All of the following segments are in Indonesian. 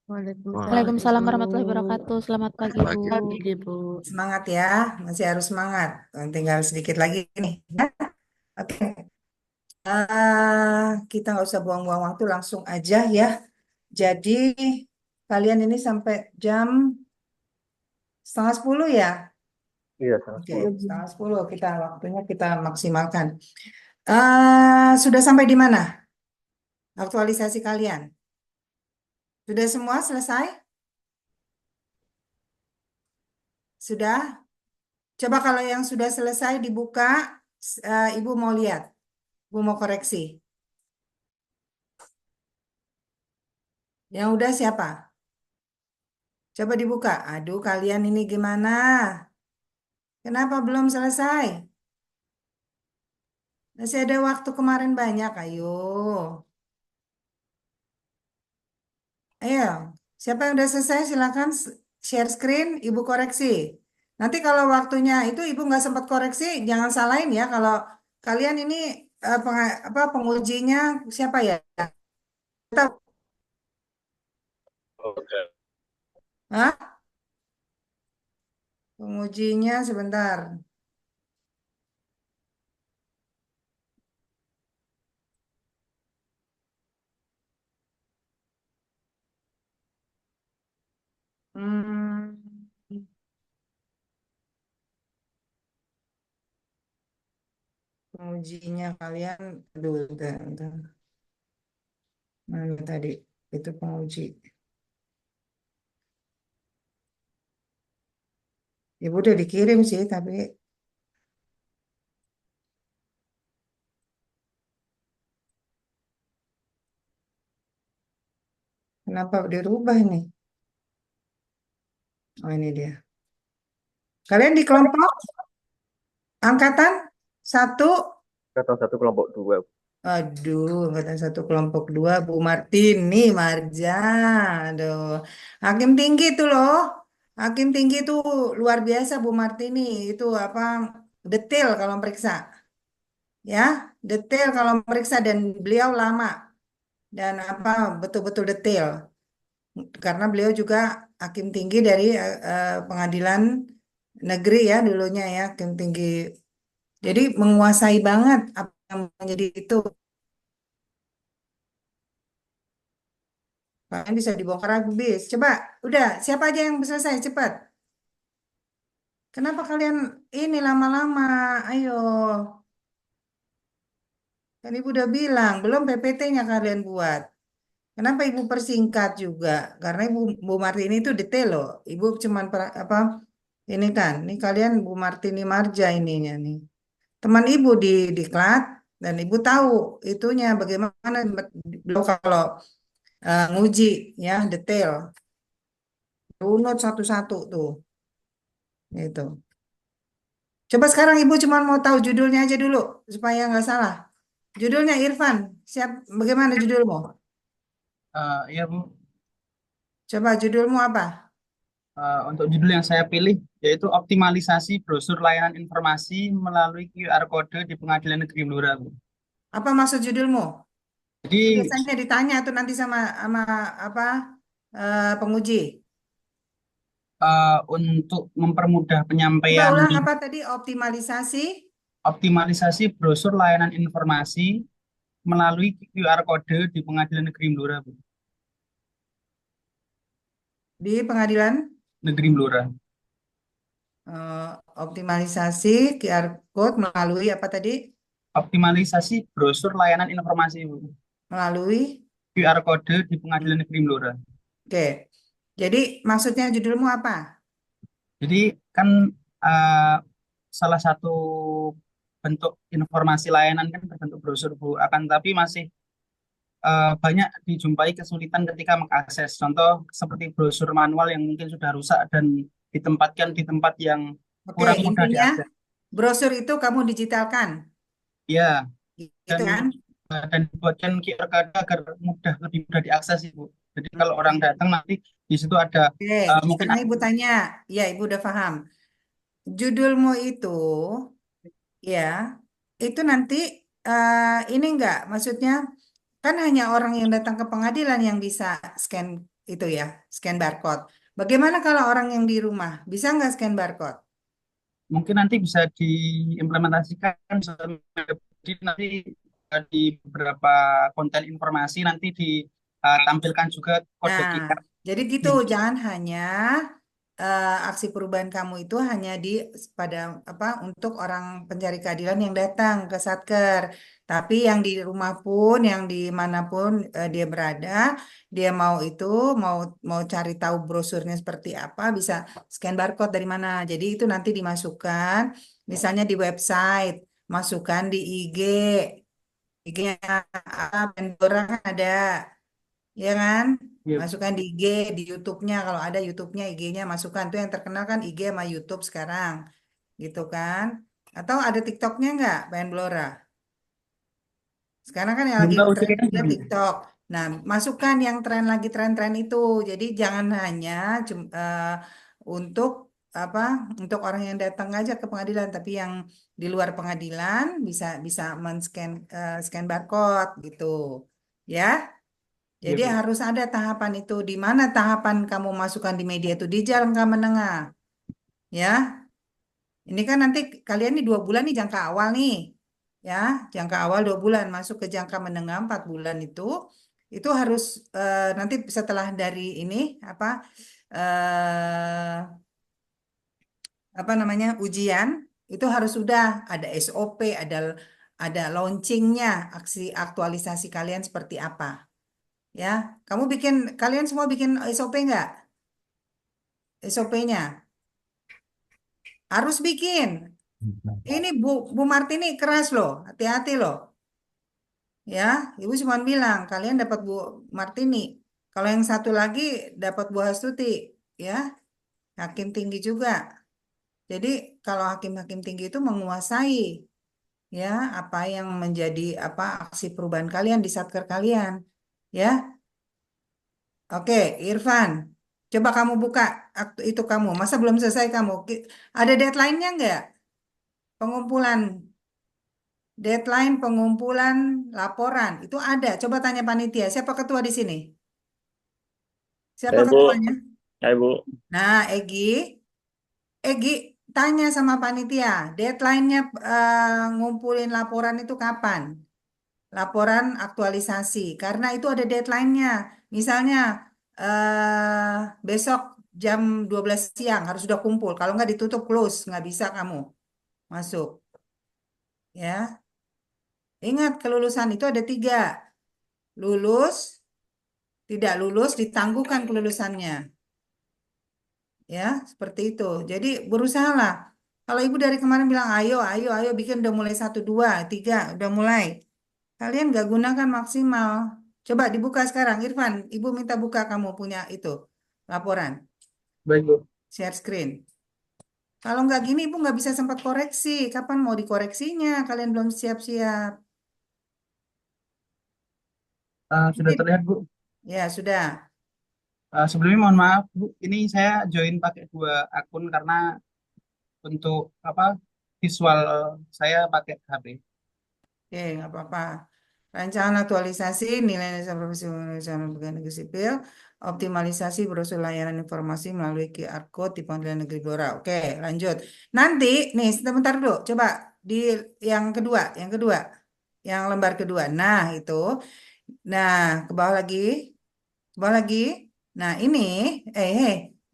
Waalaikumsalam Waalaikumsalam Ibu. warahmatullahi wabarakatuh. Selamat pagi, Selamat Bu. pagi Ibu. Semangat ya, masih harus semangat. Tinggal sedikit lagi nih. Ya. Oke, kita nggak usah buang-buang waktu, langsung aja ya. Jadi kalian ini sampai jam setengah 10 ya? Iya, sangat Oke, sepuluh. setengah 10 kita waktunya kita maksimalkan. Sudah sampai di mana? Aktualisasi kalian? Sudah semua selesai? Sudah? Coba kalau yang sudah selesai dibuka, Ibu mau lihat, Ibu mau koreksi. Yang udah siapa? Coba dibuka. Aduh, kalian ini gimana? Kenapa belum selesai? Masih ada waktu kemarin banyak, ayo. Ayo, siapa yang udah selesai silakan share screen, Ibu koreksi. Nanti kalau waktunya itu Ibu nggak sempat koreksi, jangan salahin ya kalau kalian ini pengujinya siapa ya? Tahu? Oke. Hah? Pengujinya sebentar. Hmm, pengujinya kalian, aduh, bentar. Mana tadi? Itu penguji. Ibu udah dikirim sih, tapi kenapa dirubah nih? Oh ini dia. Kalian di kelompok angkatan satu. Kata satu kelompok dua. Aduh, angkatan satu kelompok dua, Bu Martini, Marja. Aduh, Hakim tinggi tuh loh. Hakim tinggi tuh luar biasa Bu Martini. Itu apa detail kalau meriksa. Ya, detail kalau meriksa dan beliau lama dan apa betul-betul detail. Karena beliau juga hakim tinggi dari pengadilan negeri ya dulunya ya hakim tinggi. Jadi menguasai banget apa yang menjadi itu. Kalian bisa dibongkar habis. Coba, udah siapa aja yang selesai cepat. Kenapa kalian ini lama-lama? Ayo, kan Ibu udah bilang belum PPT-nya kalian buat. Kenapa Ibu persingkat juga? Karena Ibu Bu Martini itu detail loh. Ibu cuman apa ini kan, ini kalian Bu Martini Marja ininya nih. Teman ibu di diklat dan ibu tahu itunya bagaimana beliau kalau nguji ya detail runut satu-satu tuh itu. Coba sekarang ibu cuma mau tahu judulnya aja dulu supaya nggak salah. Judulnya Irfan, siap bagaimana judulmu? Ya Bu, Coba judulmu apa? untuk judul yang saya pilih yaitu optimalisasi brosur layanan informasi melalui QR kode di Pengadilan Negeri Blora, Bu. Apa maksud judulmu? Jadi Biasanya ditanya tuh nanti sama apa penguji. untuk mempermudah Coba penyampaian ulang apa tadi? Optimalisasi optimalisasi brosur layanan informasi melalui QR kode di Pengadilan Negeri Blora, Bu. di pengadilan. Negeri Blora. eh, Optimalisasi QR code melalui apa tadi? Optimalisasi brosur layanan informasi, Bu. Melalui. QR kode di Pengadilan Negeri Blora. Oke. Jadi maksudnya judulmu apa? Jadi kan eh, salah satu bentuk informasi layanan kan berbentuk brosur, Bu. Akan tapi masih banyak dijumpai kesulitan ketika mengakses. Contoh seperti brosur manual yang mungkin sudah rusak dan ditempatkan di tempat yang Oke, kurang mudah intinya diakses. brosur itu kamu digitalkan, Ya, gitu dan kan? dibuatkan QR code agar lebih mudah diakses, Ibu. Jadi kalau orang datang nanti di situ ada Oke, mungkin sekarang Ibu tanya. Ya, Ibu udah paham. Judulmu itu, ya, itu nanti ini enggak, maksudnya kan hanya orang yang datang ke pengadilan yang bisa scan itu ya, scan barcode. Bagaimana kalau orang yang di rumah? Bisa nggak scan barcode? Mungkin nanti bisa diimplementasikan jadi nanti di beberapa konten informasi nanti ditampilkan juga kode Nah, QR. jadi gitu, jangan hanya aksi perubahan kamu itu hanya pada apa untuk orang pencari keadilan yang datang ke Satker, tapi yang di rumah pun, yang dimanapun dia berada, dia mau itu mau mau cari tahu brosurnya seperti apa, bisa scan barcode dari mana. Jadi itu nanti dimasukkan, misalnya di website, masukkan di IG, IG-nya Menpora kan ada. Ya kan? Ya, Masukkan di IG, di YouTube-nya. Kalau ada YouTube-nya, IG-nya masukkan. Itu yang terkenal kan IG sama YouTube sekarang. Gitu kan? Atau ada TikTok-nya nggak, Pengen Blora? Sekarang kan yang belum lagi tahu tren sih kayaknya juga belum. TikTok. Nah, masukkan yang tren lagi tren-tren itu. Jadi jangan hanya untuk apa untuk orang yang datang aja ke pengadilan, tapi yang di luar pengadilan bisa bisa men-scan scan barcode gitu. Ya. Iya, Jadi Bu. harus ada tahapan itu. Di mana tahapan kamu masukkan di media itu di jangka menengah, ya. Ini kan nanti kalian nih 2 bulan nih jangka awal nih, ya. Jangka awal 2 bulan masuk ke jangka menengah 4 bulan itu harus nanti setelah dari ini apa eh, apa namanya ujian itu harus sudah ada SOP, ada launchingnya, aksi aktualisasi kalian seperti apa. Ya, kalian semua bikin SOP nggak? SOP-nya harus bikin. Ini Bu Martini keras loh, hati-hati loh. Ya, Ibu cuma bilang kalian dapat Bu Martini. Kalau yang satu lagi dapat Bu Astuti, ya, hakim tinggi juga. Jadi kalau hakim-hakim tinggi itu menguasai ya apa yang menjadi apa aksi perubahan kalian di satker kalian. Ya, oke, Irfan. Coba kamu buka itu kamu. Masa belum selesai kamu? Ada deadline-nya nggak? Pengumpulan Deadline pengumpulan laporan itu ada. Coba tanya panitia, siapa ketua di sini? Siapa Ya, Ibu. ketuanya? Ya, Ibu. Nah, Egi, tanya sama panitia, deadline-nya ngumpulin laporan itu kapan? Laporan aktualisasi, karena itu ada deadline-nya. Misalnya besok jam 12 siang harus sudah kumpul. Kalau nggak ditutup close, nggak bisa kamu masuk. Ya, ingat kelulusan itu ada 3. Lulus, tidak lulus, ditangguhkan kelulusannya. Ya, seperti itu. Jadi berusahalah. Kalau ibu dari kemarin bilang, ayo, ayo, ayo, bikin udah mulai 1, 2, 3, udah mulai. Kalian nggak gunakan maksimal. Coba dibuka sekarang, Irfan. Ibu minta buka kamu punya itu laporan, Baik, Bu. share screen. Kalau nggak gini, ibu nggak bisa sempat koreksi. Kapan mau dikoreksinya? Kalian belum siap-siap. Sudah terlihat, Bu. Ya, sudah. Sebelumnya mohon maaf, Bu. Ini saya join pakai 2 akun karena untuk apa visual saya pakai HP. Oke, nggak apa-apa. Rancangan aktualisasi nilai-nilai profesional pegawai negeri sipil, optimalisasi brosur layanan informasi melalui QR Code di Pengadilan Negeri Blora. Oke, lanjut. Nanti, nih, sebentar dulu. Coba di yang kedua, yang lembar kedua. Nah, itu. Nah, ke bawah lagi, ke bawah lagi. Nah, ini,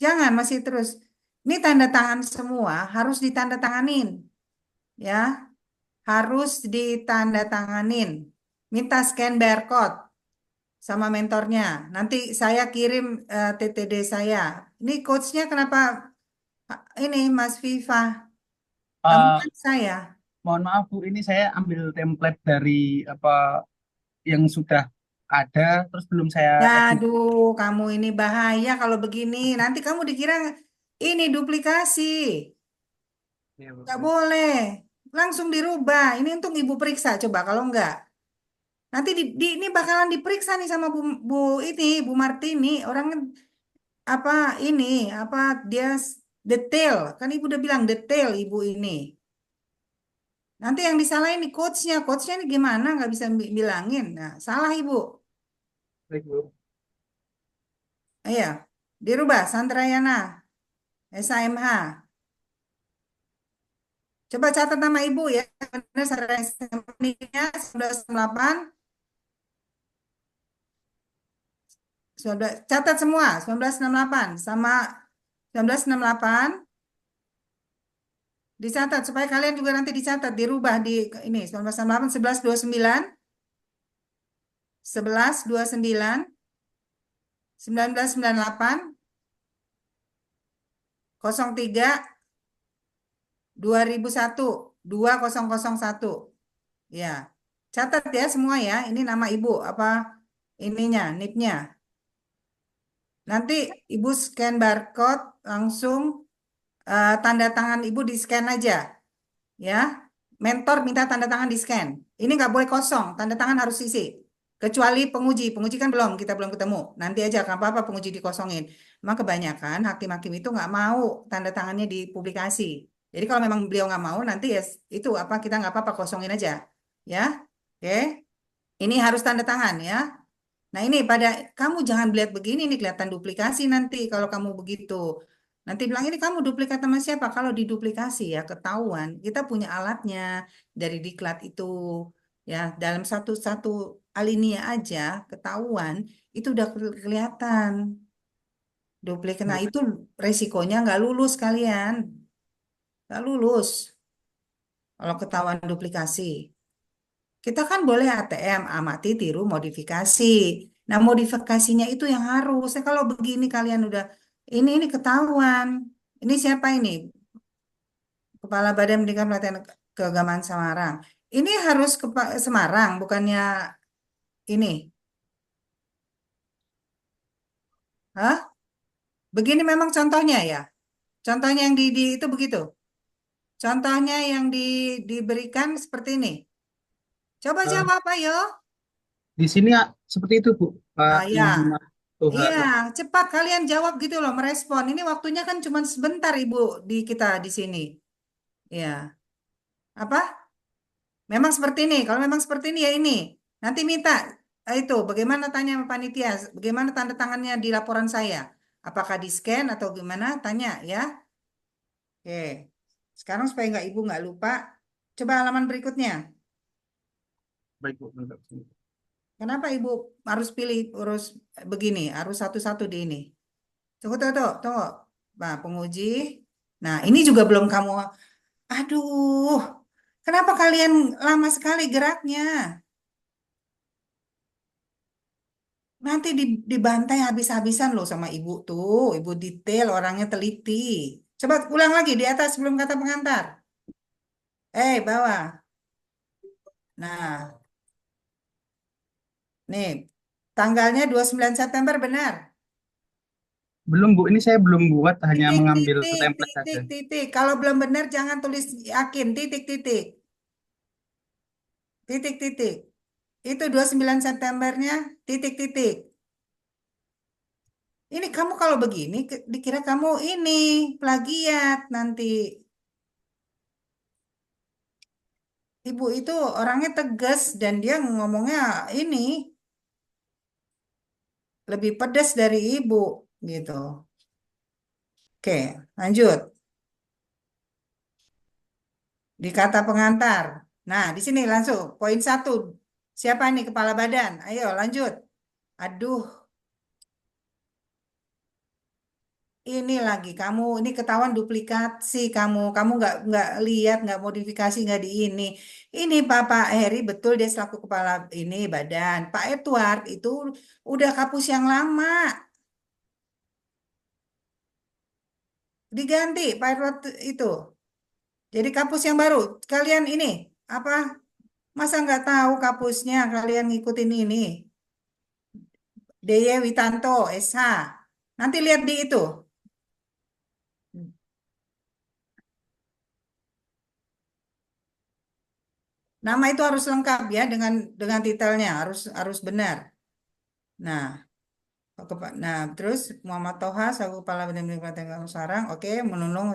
jangan masih terus. Ini tanda tangan semua harus ditandatanganin, ya. Harus ditandatanganin. Minta scan barcode sama mentornya. Nanti saya kirim TTD saya. Ini coachnya kenapa ini Mas Viva? Kamu Eh, kan saya. Mohon maaf, Bu. Ini saya ambil template dari apa yang sudah ada, terus belum saya edit. Aduh, kamu ini bahaya kalau begini. Nanti kamu dikira ini duplikasi. Ya, Bu. Nggak boleh. Langsung dirubah. Ini untuk ibu periksa. Coba kalau enggak. Nanti ini bakalan diperiksa nih sama Bu Martini. Orang apa ini apa dia detail kan ibu udah bilang detail ibu ini nanti yang disalahin nih coachnya ini gimana nggak bisa bilangin nah salah ibu Baik, Bu. Iya, dirubah Sandrayana, SAMH. Coba catat nama ibu ya. Benar Sandrayana 1968. Catat semua 1968 sama 1968 dicatat supaya kalian juga nanti dicatat dirubah di ini 1968 1129 1129 1998 03 2001 2001. Ya. Catat ya semua ya. Ini nama ibu apa ininya, NIP-nya. Nanti ibu scan barcode langsung tanda tangan ibu di scan aja. Ya. Mentor minta tanda tangan di scan. Ini nggak boleh kosong, tanda tangan harus isi. Kecuali penguji, penguji kan belum, kita belum ketemu. Nanti aja kan apa penguji dikosongin. Memang kebanyakan hakim-hakim itu nggak mau tanda tangannya dipublikasi. Jadi kalau memang beliau nggak mau, nanti ya itu apa kita nggak apa-apa kosongin aja, ya. Oke, ini harus tanda tangan ya. Nah ini pada kamu jangan lihat begini nih kelihatan duplikasi nanti kalau kamu begitu. Nanti bilang ini kamu duplikat sama siapa? Kalau diduplikasi ya ketahuan. Kita punya alatnya dari diklat itu ya dalam satu alinea aja ketahuan itu udah kelihatan duplikat. Nah itu resikonya nggak lulus kalian, nggak lulus kalau ketahuan duplikasi. Kita kan boleh ATM, amati, tiru, modifikasi. Nah, modifikasinya itu yang harus. Nah, kalau begini kalian udah, ini ketahuan. Ini siapa ini? Kepala Badan Pendidikan Pelatihan Keagamaan Semarang. Ini harus ke Semarang, bukannya ini. Hah? Begini memang contohnya ya? Contohnya yang itu begitu? Contohnya yang diberikan seperti ini. Coba Eh, jawab, ayo. di sini ya, seperti itu Bu, Pak Ah, ya. Muhammad Toha. Iya, cepat kalian jawab gitu loh, merespon. Ini waktunya kan cuma sebentar Ibu di kita di sini. Ya, apa? Memang seperti ini. Kalau memang seperti ini ya ini. Nanti minta itu bagaimana tanya sama panitia, bagaimana tanda tangannya di laporan saya. Apakah di scan atau gimana? Tanya ya. Oke. Sekarang supaya Ibu nggak lupa, coba halaman berikutnya. Baik Bu, bentar. Kenapa Ibu harus pilih urus begini, harus satu-satu di ini? Tunggu, tunggu, tunggu, tunggu. Nah, penguji. Nah, ini juga belum kamu. Aduh, kenapa kalian lama sekali geraknya? Nanti dibantai habis-habisan loh sama ibu tuh. Ibu detail, orangnya teliti. Coba ulang lagi di atas sebelum kata pengantar. Bawah. Nah, nih. Tanggalnya 29 September benar. Belum Bu, ini saya belum buat, hanya Titik, mengambil titik, template saja. titik, titik. Kalau belum benar jangan tulis yakin. Titik, titik. Titik, titik. Itu 29 Septembernya, titik, titik. Ini kamu kalau begini, dikira kamu ini, plagiat nanti. Ibu itu orangnya tegas dan dia ngomongnya ini lebih pedas dari ibu, gitu. Oke, lanjut. Di kata pengantar. Nah, di sini langsung, poin 1. Siapa nih kepala badan? Ayo, lanjut. Aduh, ini lagi kamu ini ketahuan duplikasi kamu nggak lihat nggak modifikasi nggak di ini Pak Heri betul dia selaku kepala ini badan Pak Edward itu udah kapus yang lama diganti Pak Edward itu jadi kapus yang baru kalian ini apa masa nggak tahu kapusnya kalian ngikutin ini DY Witanto SH nanti lihat di itu. Nama itu harus lengkap ya dengan detailnya harus harus benar. Nah, nah terus Muhammad Toha selaku kepala Badan Pendidikan Sarang, oke, menunung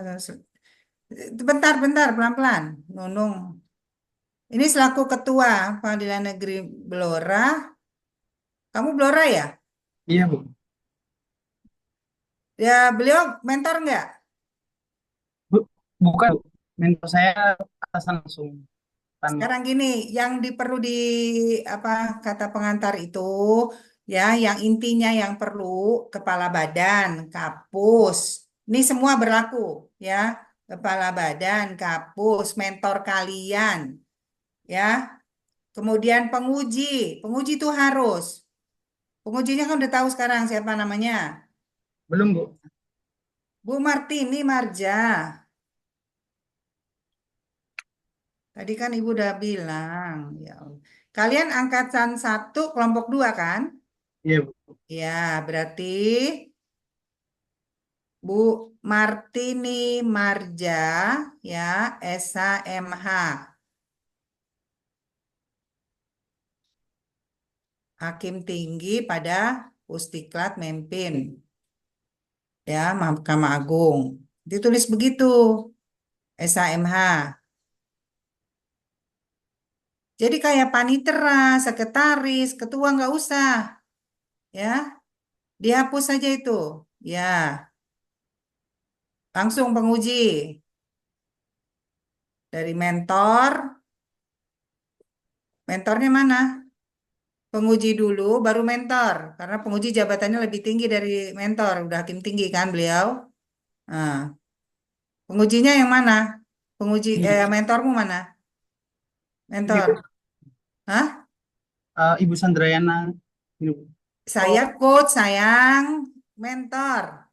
bentar pelan-pelan. Nunung. Ini selaku ketua Pengadilan Negeri Blora. Kamu Blora ya? Iya Bu. Ya, beliau mentor nggak? Bu, bukan, Bu. Mentor saya atasan langsung. Kan, Sekarang gini, yang perlu di apa kata pengantar itu ya, yang intinya yang perlu kepala badan, kapus. Ini semua berlaku ya. Kepala badan, kapus, mentor kalian ya. Kemudian penguji, penguji itu harus. Pengujinya kan udah tahu sekarang siapa namanya. belum, Bu. Bu Martini Marja. Tadi kan Ibu udah bilang, ya. Kalian angkatan 1 kelompok 2 kan? Iya, Bu. Ya, berarti Bu Martini Marja ya, SHMH, Hakim Tinggi pada Pusdiklat Mempin ya, Mahkamah Agung. Ditulis begitu, SHMH. Jadi kayak panitera, sekretaris, ketua nggak usah ya, dihapus saja itu. Ya, langsung penguji dari mentor. Mentornya mana? Penguji dulu, baru mentor. Karena penguji jabatannya lebih tinggi dari mentor. Udah hakim tinggi kan beliau. Nah, pengujinya yang mana? Ini, Mentormu mana? ini, Bu. Mentor. Hah? Ibu Sandrayana. Ini, Bu. Saya coach, sayang. Mentor.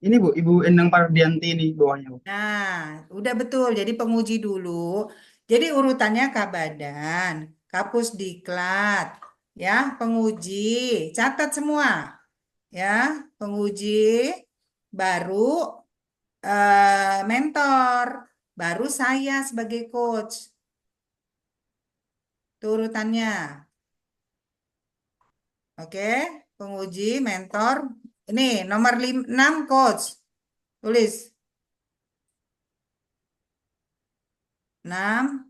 Ini, Bu, Ibu Endang Pardianti ini bawahnya, Bu. Nah, udah betul. Jadi penguji dulu. Jadi urutannya Kabadan, Kapus Diklat, ya, penguji. Catat semua, ya, penguji baru mentor, baru saya sebagai coach. Itu urutannya. Oke, penguji, mentor. Ini nomor 6 coach. Tulis 6.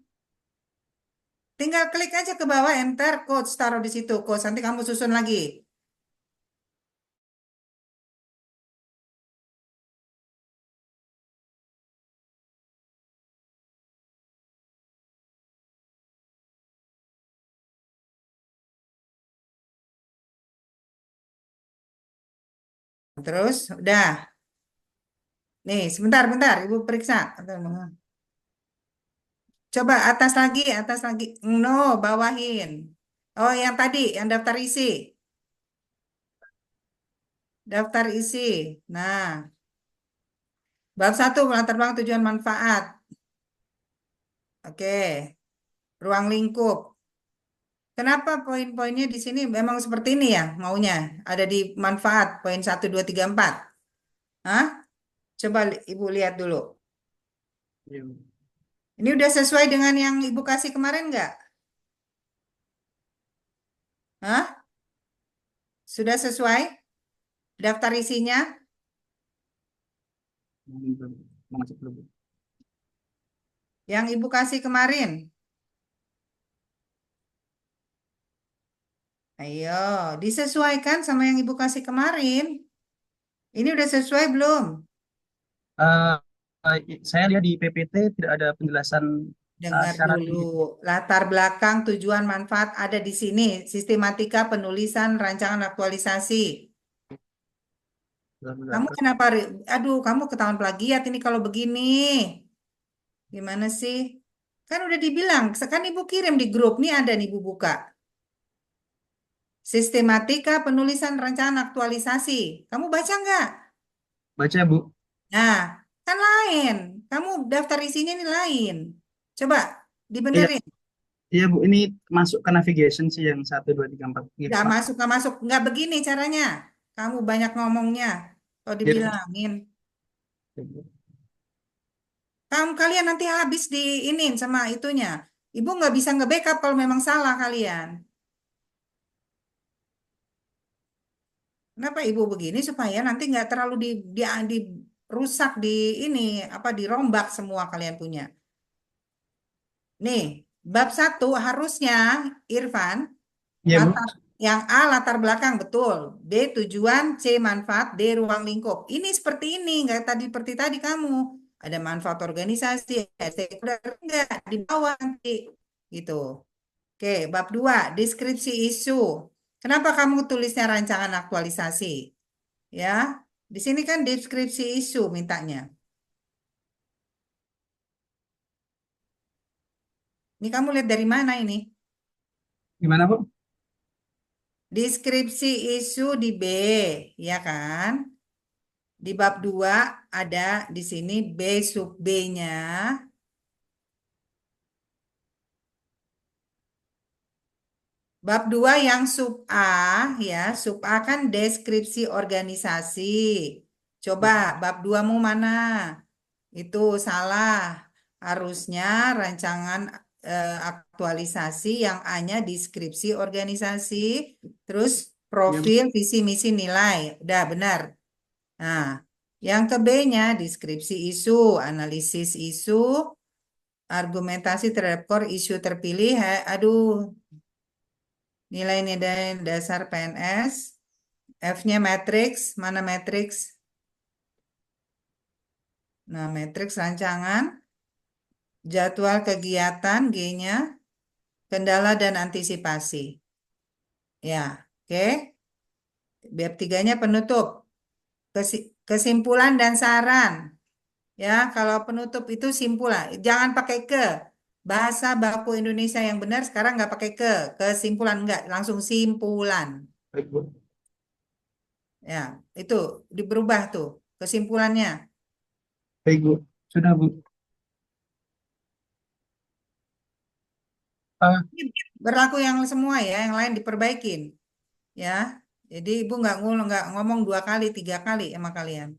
Tinggal klik aja ke bawah enter coach, taruh di situ coach. Nanti kamu susun lagi. Terus udah. Nih, sebentar, bentar, Ibu periksa. Coba atas lagi. No, bawahin. Oh, yang tadi, yang daftar isi. Daftar isi. Nah, bab 1, latar belakang tujuan manfaat. Oke, ruang lingkup. Kenapa poin-poinnya di sini memang seperti ini ya maunya? Ada di manfaat, poin 1, 2, 3, 4. Hah? Coba Ibu lihat dulu. Iya, Bu. Ini udah sesuai dengan yang Ibu kasih kemarin nggak? Hah? Sudah sesuai daftar isinya? Belum, masuk belum, Bu. Yang Ibu kasih kemarin? Ayo, disesuaikan sama yang Ibu kasih kemarin. Ini udah sesuai belum? Eh, saya lihat di PPT tidak ada penjelasan Dengar syarat dulu, ini. latar belakang tujuan manfaat ada di sini. Sistematika penulisan rancangan aktualisasi. Kamu Belakang. kenapa, aduh, kamu ketahuan plagiat ini kalau begini. Gimana sih? Kan udah dibilang, kan Ibu kirim di grup, nih ada nih Ibu buka. Sistematika penulisan rancangan aktualisasi. Kamu baca nggak? Baca, Bu. Nah, kan lain. Kamu daftar isinya ini lain. Coba Iya, dibenerin. iya, Bu. Ini masuk ke navigation sih yang 1, 2, 3, 4. Gitu, Nggak Pak. masuk, nggak masuk. Nggak begini caranya. Kamu banyak ngomongnya. Kalau Iya, Bu. dibilangin. Iya, Bu. Kamu kalian nanti habis diinin sama itunya. Ibu nggak bisa nge-backup kalau memang salah kalian. Kenapa ibu begini supaya nanti nggak terlalu rusak di ini apa dirombak semua kalian punya. Nih, bab 1 harusnya Irfan Iya, latar Bu. yang A latar belakang betul, B tujuan, C manfaat, D ruang lingkup. Ini seperti ini, nggak tadi seperti tadi kamu. Ada manfaat organisasi, ada sekunder enggak di bawah nanti gitu. Oke, bab 2 deskripsi isu. Kenapa kamu tulisnya rancangan aktualisasi? Ya, di sini kan deskripsi isu mintanya. Ini kamu lihat dari mana ini? Gimana, Bu? Deskripsi isu di B, ya kan? Di bab 2 ada di sini B sub B-nya. Bab 2 yang sub A, ya, sub A kan deskripsi organisasi. Coba bab 2 mu mana? Itu salah. Harusnya rancangan aktualisasi yang A-nya deskripsi organisasi, terus Iya, Bu. profil visi misi nilai. Udah benar. Nah, yang ke B-nya deskripsi isu, analisis isu, argumentasi terhadap core isu terpilih. Aduh, nilai-nilai dasar PNS. F-nya matriks, mana matriks? Nah, matriks rancangan, jadwal kegiatan, G-nya, kendala dan antisipasi. Ya, oke. Bab 3-nya penutup, kesimpulan dan saran. Ya, kalau penutup itu simpulan, jangan pakai ke. Bahasa baku Indonesia yang benar sekarang nggak pakai ke. Kesimpulan nggak, langsung simpulan. Baik, Bu. Ya, itu diberubah tuh kesimpulannya. Baik, Bu. Sudah, Bu. Eh, Ini berlaku yang semua ya, yang lain diperbaikin. Ya, jadi ibu nggak ngomong 2 kali, 3 kali sama kalian.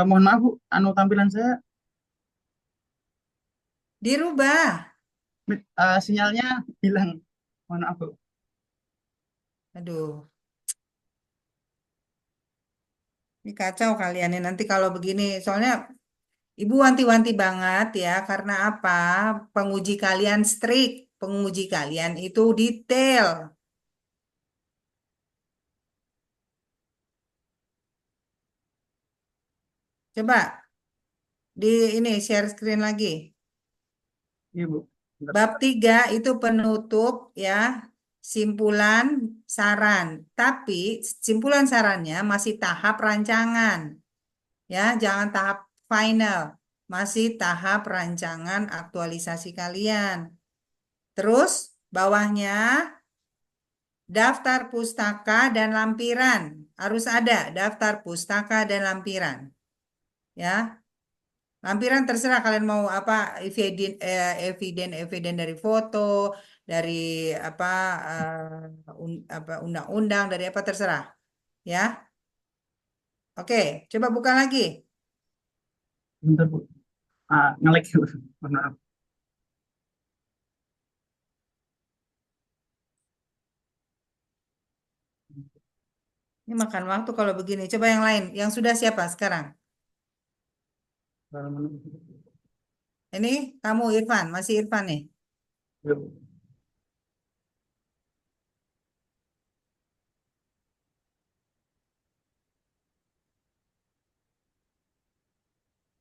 mohon maaf, Bu. Anu tampilan saya, Dirubah. sinyalnya hilang. Mohon maaf, Bu. Aduh, ini kacau kalian nih nanti kalau begini. Soalnya ibu wanti-wanti banget ya, karena apa? Penguji kalian strict, penguji kalian itu detail. Coba di ini share screen lagi. Iya, Bu. Bentar. Bab 3 itu penutup ya, simpulan, saran. Tapi simpulan sarannya masih tahap rancangan. Ya, jangan tahap final. Masih tahap rancangan aktualisasi kalian. Terus bawahnya daftar pustaka dan lampiran. Harus ada daftar pustaka dan lampiran. Ya, lampiran terserah kalian mau apa, eviden dari foto, dari apa, apa undang-undang, dari apa terserah. Ya, oke, coba buka lagi. Bentar, Bu. Nge-lag, Bu. Mohon maaf. Ini makan waktu kalau begini. Coba yang lain. Yang sudah siapa sekarang? Ini kamu Irfan, masih Irfan nih. Iya, Bu.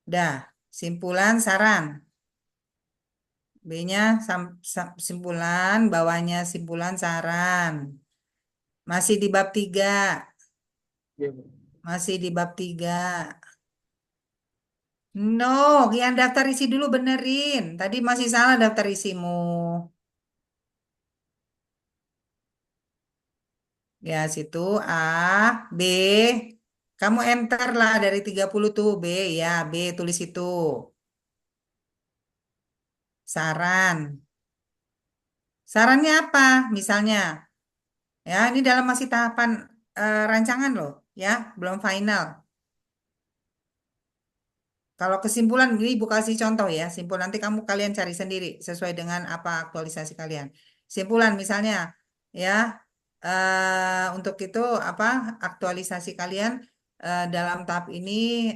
Dah, simpulan saran. B-nya simpulan, bawahnya simpulan saran. Masih di bab 3. Iya, Bu. Masih di bab 3. No, yang daftar isi dulu benerin. Tadi masih salah daftar isimu. Ya, situ A, B. Kamu enter lah dari 30 tuh B, ya, B tulis itu. Saran. Sarannya apa? Misalnya, ya, ini dalam masih tahapan rancangan loh, ya, belum final. Kalau kesimpulan, ini Ibu kasih contoh ya. Simpul nanti kamu kalian cari sendiri sesuai dengan apa aktualisasi kalian. Simpulan misalnya, ya, untuk itu apa aktualisasi kalian dalam tahap ini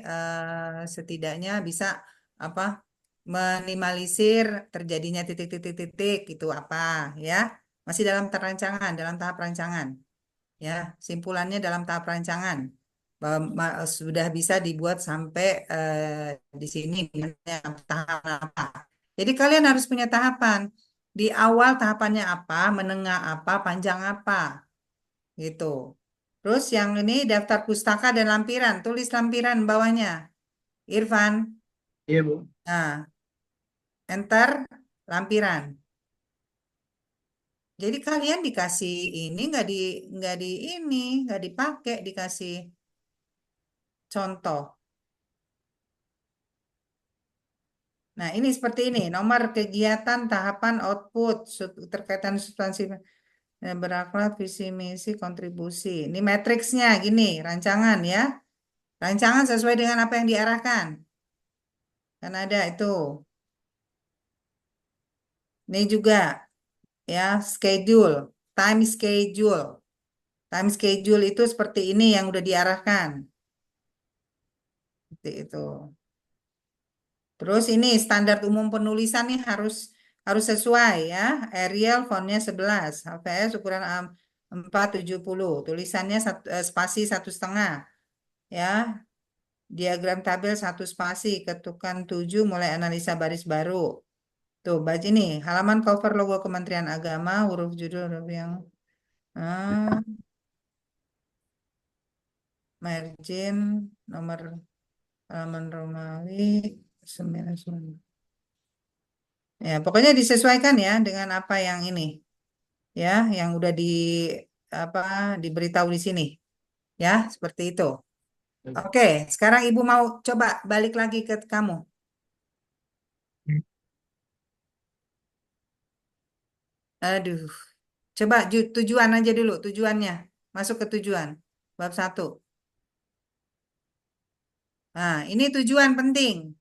setidaknya bisa apa? Minimalisir terjadinya titik-titik-titik itu apa ya? Masih dalam tahap rancangan ya. Simpulannya dalam tahap rancangan. Bahwa sudah bisa dibuat sampai di sini misalnya tahapan apa. Jadi kalian harus punya tahapan. Di awal tahapannya apa, menengah apa, panjang apa, gitu. Terus yang ini daftar pustaka dan lampiran, tulis lampiran bawahnya. Irfan, Iya, Bu. nah, enter lampiran. Jadi kalian dikasih ini nggak di ini nggak dipakai dikasih contoh. Nah ini seperti ini nomor kegiatan tahapan output terkaitan substansi berakhlak visi misi kontribusi. Ini matriksnya gini rancangan ya rancangan sesuai dengan apa yang diarahkan kan ada itu. Ini juga ya schedule time schedule itu seperti ini yang udah diarahkan seperti itu. Terus ini standar umum penulisan nih harus harus sesuai ya. Arial fontnya 11, HVS ukuran 470, tulisannya spasi 1,5 ya. Diagram tabel 1 spasi, ketukan 7 mulai analisa baris baru. Tuh, baca ini halaman cover logo Kementerian Agama, huruf judul huruf yang ah, margin nomor halaman Romawi 9. Ya, pokoknya disesuaikan ya dengan apa yang ini, ya, yang udah apa diberitahu di sini, ya, seperti itu. Oke, sekarang Ibu mau coba balik lagi ke kamu. Aduh, coba tujuan aja dulu, tujuannya, masuk ke tujuan, bab 1. Nah, ini tujuan penting,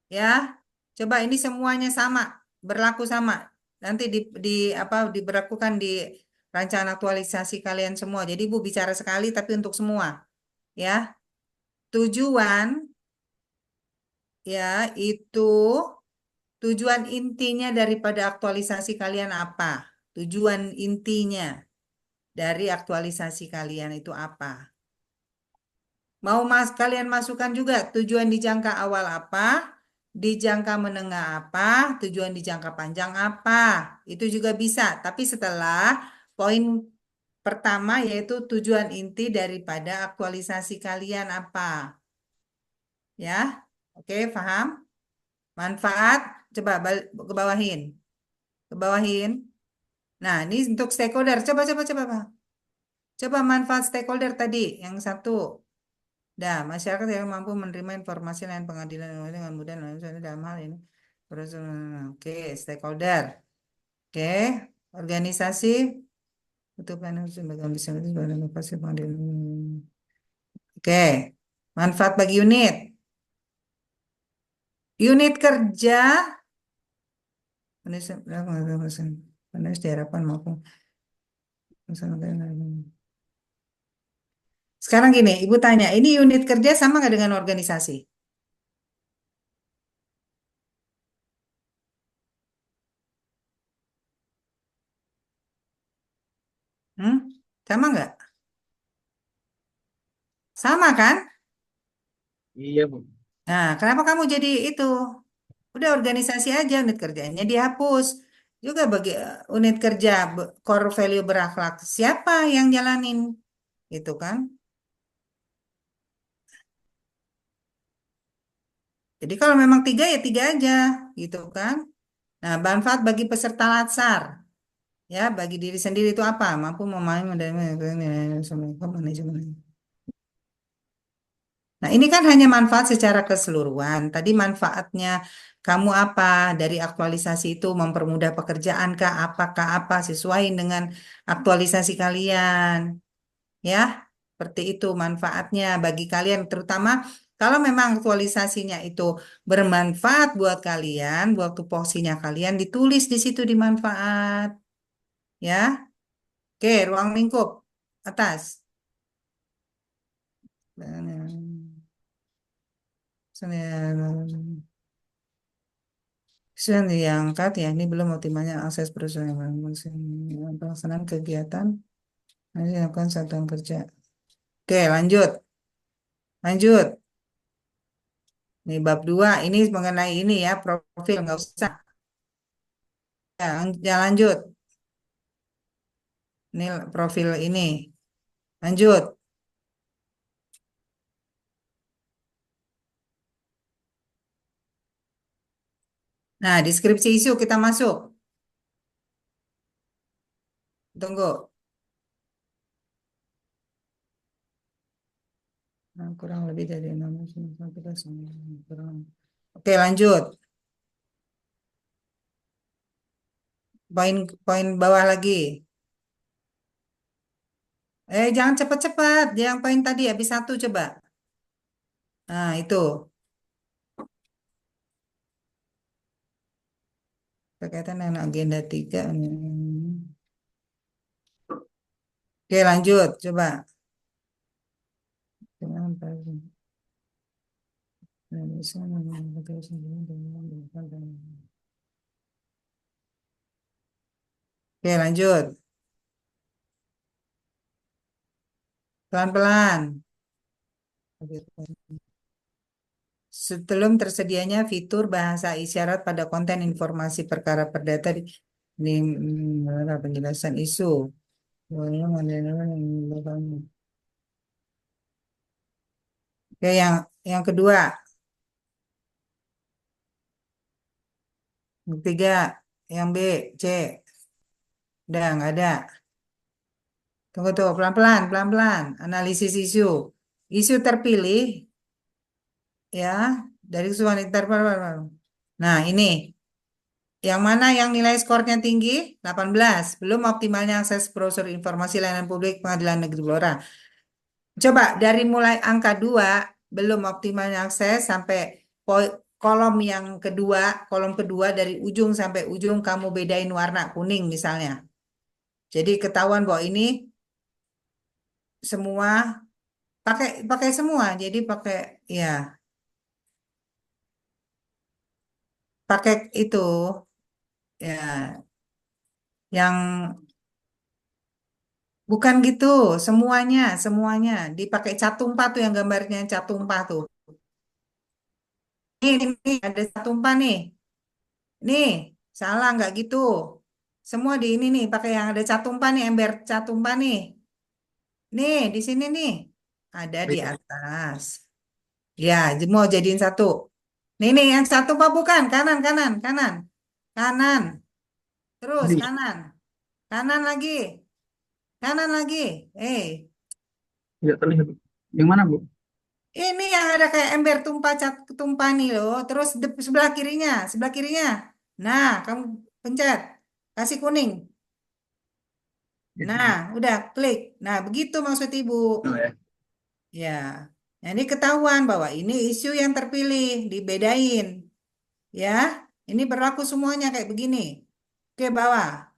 ya. Coba ini semuanya sama, berlaku sama. Nanti di apa diberlakukan di rancangan aktualisasi kalian semua. Jadi Ibu bicara sekali tapi untuk semua, ya. Tujuan ya itu tujuan intinya daripada aktualisasi kalian apa? Tujuan intinya dari aktualisasi kalian itu apa? Mau kalian masukkan juga tujuan di jangka awal apa? Di jangka menengah apa? Tujuan di jangka panjang apa? Itu juga bisa, tapi setelah poin pertama yaitu tujuan inti daripada aktualisasi kalian apa? Ya. Oke, paham? Manfaat, coba ke bawahin. Ke bawahin. Nah, ini untuk stakeholder. Coba, coba, coba, Pak. Coba manfaat stakeholder tadi, yang satu. Dah, masyarakat yang mampu menerima informasi lain pengadilan dengan mudah dalam hal ini. Terus, oke, stakeholder. Oke, organisasi. Untuk sebagai bisa inovasi pengadilan. Oke, manfaat bagi unit. Unit kerja. Penulis diharapkan maupun sekarang gini, Ibu tanya, ini unit kerja sama nggak dengan organisasi? Hmm? Sama nggak? Sama kan? Iya, Bu. Nah, kenapa kamu jadi itu? Udah organisasi aja unit kerjanya dihapus. Juga bagi unit kerja core value berakhlak. Siapa yang jalanin? Gitu kan? Jadi kalau memang tiga ya tiga aja. Gitu kan? Nah, manfaat bagi peserta latsar. Ya, bagi diri sendiri itu apa? Mampu memahami manajemen. Nah, ini kan hanya manfaat secara keseluruhan. Tadi manfaatnya kamu apa dari aktualisasi itu mempermudah pekerjaan kah? Apakah apa sesuai dengan aktualisasi kalian? Ya, seperti itu manfaatnya bagi kalian, terutama kalau memang aktualisasinya itu bermanfaat buat kalian, buat tupoksinya kalian, ditulis di situ di manfaat. Ya, oke, ruang lingkup atas. Sudah diangkat ya, ini belum optimalnya akses perusahaan pelaksanaan kegiatan. Nanti dilakukan satuan kerja. Oke, lanjut. Lanjut. Ini bab 2, ini mengenai ini ya, profil nggak usah. Ya, ya lanjut. Ini profil ini. Lanjut. Nah, deskripsi isu kita masuk. Tunggu. Nah, kurang lebih dari 6 kita kurang. Oke, lanjut. Poin bawah lagi. Jangan cepat-cepat. Yang poin tadi habis satu coba. Nah, itu. Berkaitan dengan agenda 3. Oke, lanjut. Coba. Oke, lanjut. Pelan-pelan. Sebelum tersedianya fitur bahasa isyarat pada konten informasi perkara perdata di penjelasan isu. Oke, yang kedua, yang ketiga, yang B, C, udah nggak ada. Tunggu tuh, pelan-pelan, pelan-pelan. Analisis isu. Isu terpilih ya dari keseluruhan interval. Nah, ini yang mana yang nilai skornya tinggi? 18. Belum optimalnya akses brosur informasi layanan publik Pengadilan Negeri Blora. Coba dari mulai angka 2, belum optimalnya akses sampai kolom yang kedua, kolom kedua dari ujung sampai ujung kamu bedain warna kuning misalnya. Jadi ketahuan bahwa ini semua pakai pakai semua. Jadi pakai ya, pakai itu ya yang bukan gitu, semuanya, semuanya dipakai cat tumpah tuh yang gambarnya cat tumpah tuh. Ini ada cat tumpah nih. Nih, salah nggak gitu. Semua di ini nih pakai yang ada cat tumpah nih, ember cat tumpah nih. Nih, di sini nih. Ada di Itu. atas. Ya, mau jadiin satu. Nih yang satu pak bukan kanan kanan kanan kanan terus Jadi, kanan kanan lagi kanan lagi. tidak terlihat. Yang mana, Bu? Ini yang ada kayak ember tumpah cat tumpah nih loh. Terus sebelah kirinya, sebelah kirinya. Nah, kamu pencet, kasih kuning. Nah, Jadi, udah klik. Nah, begitu maksud ibu. oh ya. Ya, nah, ini ketahuan bahwa ini isu yang terpilih, dibedain. Ya, ini berlaku semuanya kayak begini. Ke bawah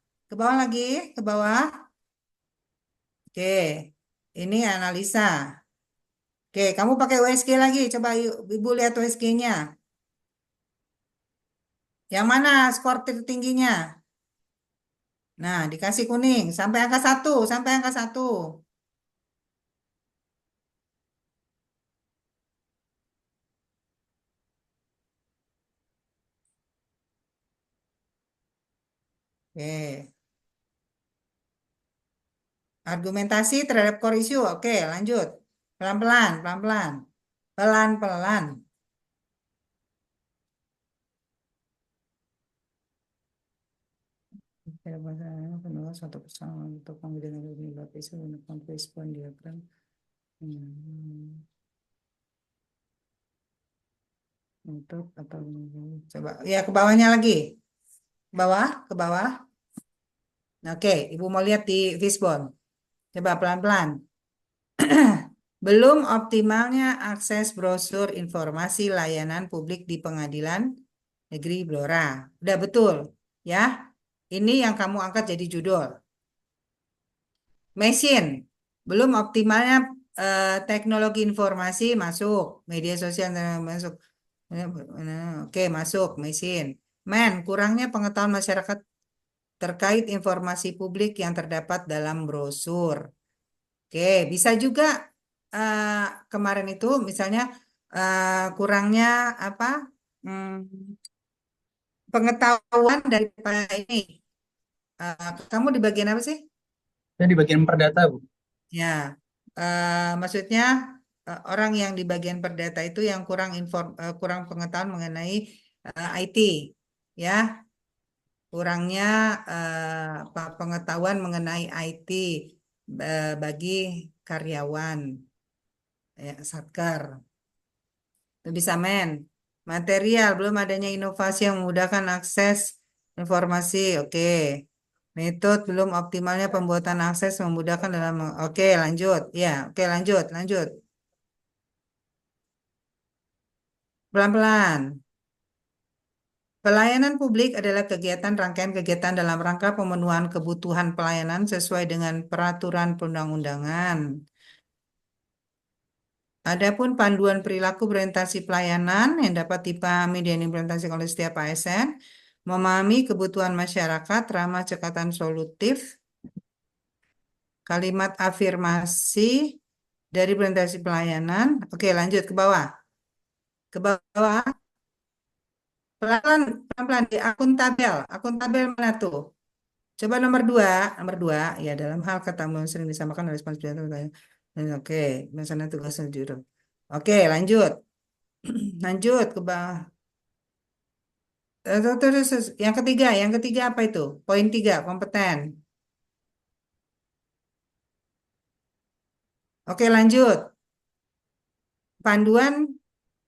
lagi, ke bawah. Oke, ini analisa. Oke, kamu pakai USG lagi. Coba ibu lihat USG-nya. Yang mana skor tertingginya? Nah, dikasih kuning sampai angka 1, sampai angka 1. Oke. Argumentasi terhadap core issue. Oke, lanjut. Pelan-pelan, pelan-pelan. Pelan-pelan. Penulis satu persoalan untuk pemilihan penyebab isu menggunakan respon diagram. Untuk atau coba ya ke bawahnya lagi. Ke bawah, ke bawah. Oke, ibu mau lihat di fishbone. Coba pelan-pelan. Belum optimalnya akses brosur informasi layanan publik di Pengadilan Negeri Blora. Udah betul, ya. Ini yang kamu angkat jadi judul. Mesin, belum optimalnya teknologi informasi masuk, media sosial masuk. Oke, masuk mesin. Kurangnya pengetahuan masyarakat terkait informasi publik yang terdapat dalam brosur. Oke, bisa juga kemarin itu misalnya kurangnya apa? Pengetahuan dari ini. Kamu di bagian apa sih? Saya di bagian perdata, Bu. Ya, maksudnya orang yang di bagian perdata itu yang kurang pengetahuan mengenai IT, ya, kurangnya pengetahuan mengenai IT bagi karyawan, ya, Satkar. Itu bisa material belum adanya inovasi yang memudahkan akses informasi, oke. Metode belum optimalnya pembuatan akses memudahkan dalam, oke, lanjut, ya, oke, lanjut. Pelan-pelan. Pelayanan publik adalah rangkaian kegiatan dalam rangka pemenuhan kebutuhan pelayanan sesuai dengan peraturan perundang-undangan. Adapun panduan perilaku berorientasi pelayanan yang dapat dipahami dan implementasikan oleh setiap ASN, memahami kebutuhan masyarakat, ramah cekatan solutif, kalimat afirmasi dari implementasi pelayanan. Oke, lanjut ke bawah. Ke bawah, pelan-pelan di akuntabel. Akuntabel mana tuh? Coba nomor dua, ya dalam hal ketemu sering disamakan oleh responsibilitas. Oke, misalnya tugas judul. Oke, lanjut. Lanjut ke bawah. Terus, yang ketiga apa itu? Poin 3, kompeten. Oke, lanjut. Panduan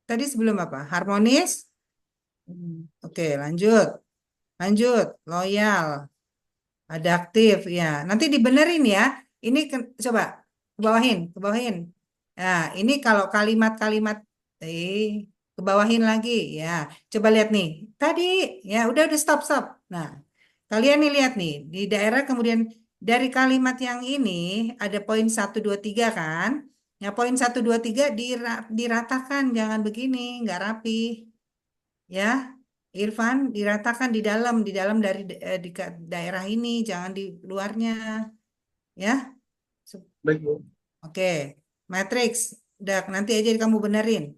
tadi sebelum apa? Harmonis. Oke, lanjut. Loyal, adaptif, ya. Nanti dibenerin ya. Ini coba ke bawahin. Nah, ini kalau kalimat-kalimat ke bawahin lagi, ya. Coba lihat nih. Tadi, ya udah stop. Nah, kalian nih lihat nih, di daerah kemudian dari kalimat yang ini ada poin 1, 2, 3 kan? Ya, poin 1, 2, 3 diratakan, jangan begini, nggak rapi. Ya, Irfan diratakan di dalam dari daerah ini, jangan di luarnya. Ya, Baik, Bu. oke. Matrix, udah nanti aja kamu benerin.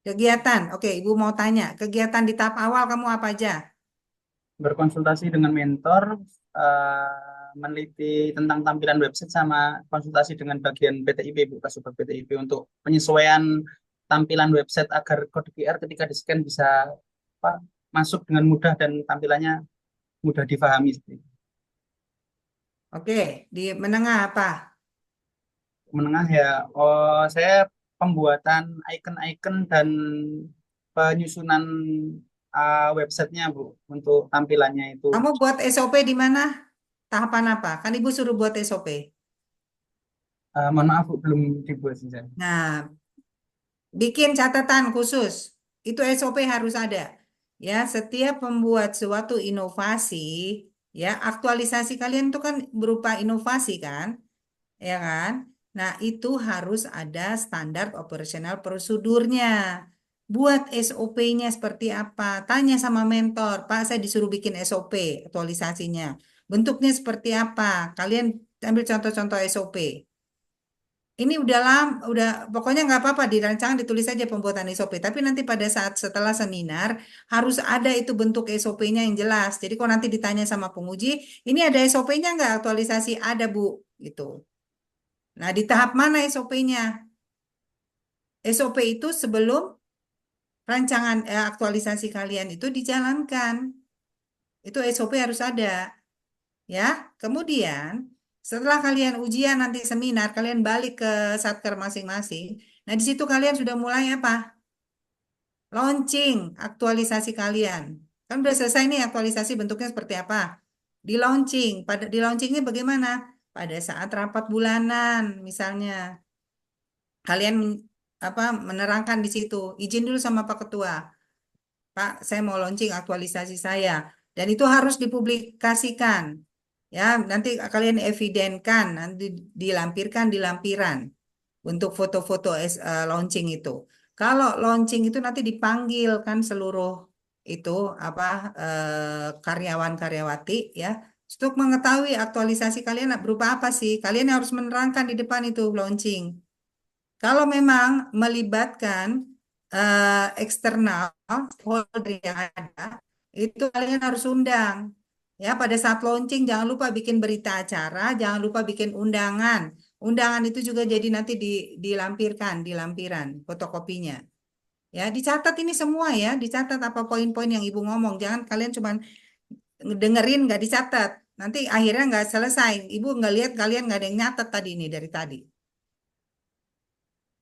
Kegiatan, oke, Ibu mau tanya, kegiatan di tahap awal kamu apa aja? Berkonsultasi dengan mentor, meneliti tentang tampilan website sama konsultasi dengan bagian PTIP, Bu, Kasubag PTIP untuk penyesuaian tampilan website agar kode QR ketika di-scan bisa apa, masuk dengan mudah dan tampilannya mudah difahami. Oke, di menengah apa? Menengah ya, oh, saya pembuatan icon-icon dan penyusunan websitenya, Bu, untuk tampilannya itu. Kamu buat SOP di mana? Tahapan apa? Kan Ibu suruh buat SOP. Mohon maaf, Bu, belum dibuat sih saya. Nah, bikin catatan khusus. Itu SOP harus ada. Ya, setiap membuat suatu inovasi, ya, aktualisasi kalian itu kan berupa inovasi kan? Ya kan? Nah, itu harus ada standar operasional prosedurnya. Buat SOP-nya seperti apa? Tanya sama mentor, Pak, saya disuruh bikin SOP, aktualisasinya. Bentuknya seperti apa? Kalian ambil contoh-contoh SOP. Ini udah pokoknya nggak apa-apa dirancang ditulis saja pembuatan SOP. Tapi nanti pada saat setelah seminar harus ada itu bentuk SOP-nya yang jelas. Jadi kalau nanti ditanya sama penguji, ini ada SOP-nya nggak aktualisasi? Ada Bu, gitu. Nah, di tahap mana SOP-nya? SOP itu sebelum rancangan aktualisasi kalian itu dijalankan. Itu SOP harus ada, ya. Kemudian setelah kalian ujian nanti seminar, kalian balik ke satker masing-masing. Nah, di situ kalian sudah mulai apa? Launching aktualisasi kalian. Kan udah selesai nih aktualisasi bentuknya seperti apa? Di launching. Di launchingnya bagaimana? Pada saat rapat bulanan misalnya. Kalian apa menerangkan di situ. Izin dulu sama Pak Ketua. Pak, saya mau launching aktualisasi saya. Dan itu harus dipublikasikan. Ya, nanti kalian evidenkan, nanti dilampirkan di lampiran. untuk foto-foto launching itu. Kalau launching itu nanti dipanggil kan seluruh itu apa karyawan-karyawati ya untuk mengetahui aktualisasi kalian berupa apa sih. Kalian harus menerangkan di depan itu launching. Kalau memang melibatkan eksternal stakeholder yang ada, itu kalian harus undang. Ya, pada saat launching jangan lupa bikin berita acara, jangan lupa bikin undangan. Undangan itu juga jadi nanti dilampirkan di lampiran fotokopinya. Ya, dicatat ini semua ya, dicatat apa poin-poin yang Ibu ngomong. Jangan kalian cuma dengerin nggak dicatat. Nanti akhirnya nggak selesai. Ibu nggak lihat kalian nggak ada yang nyatet tadi ini dari tadi.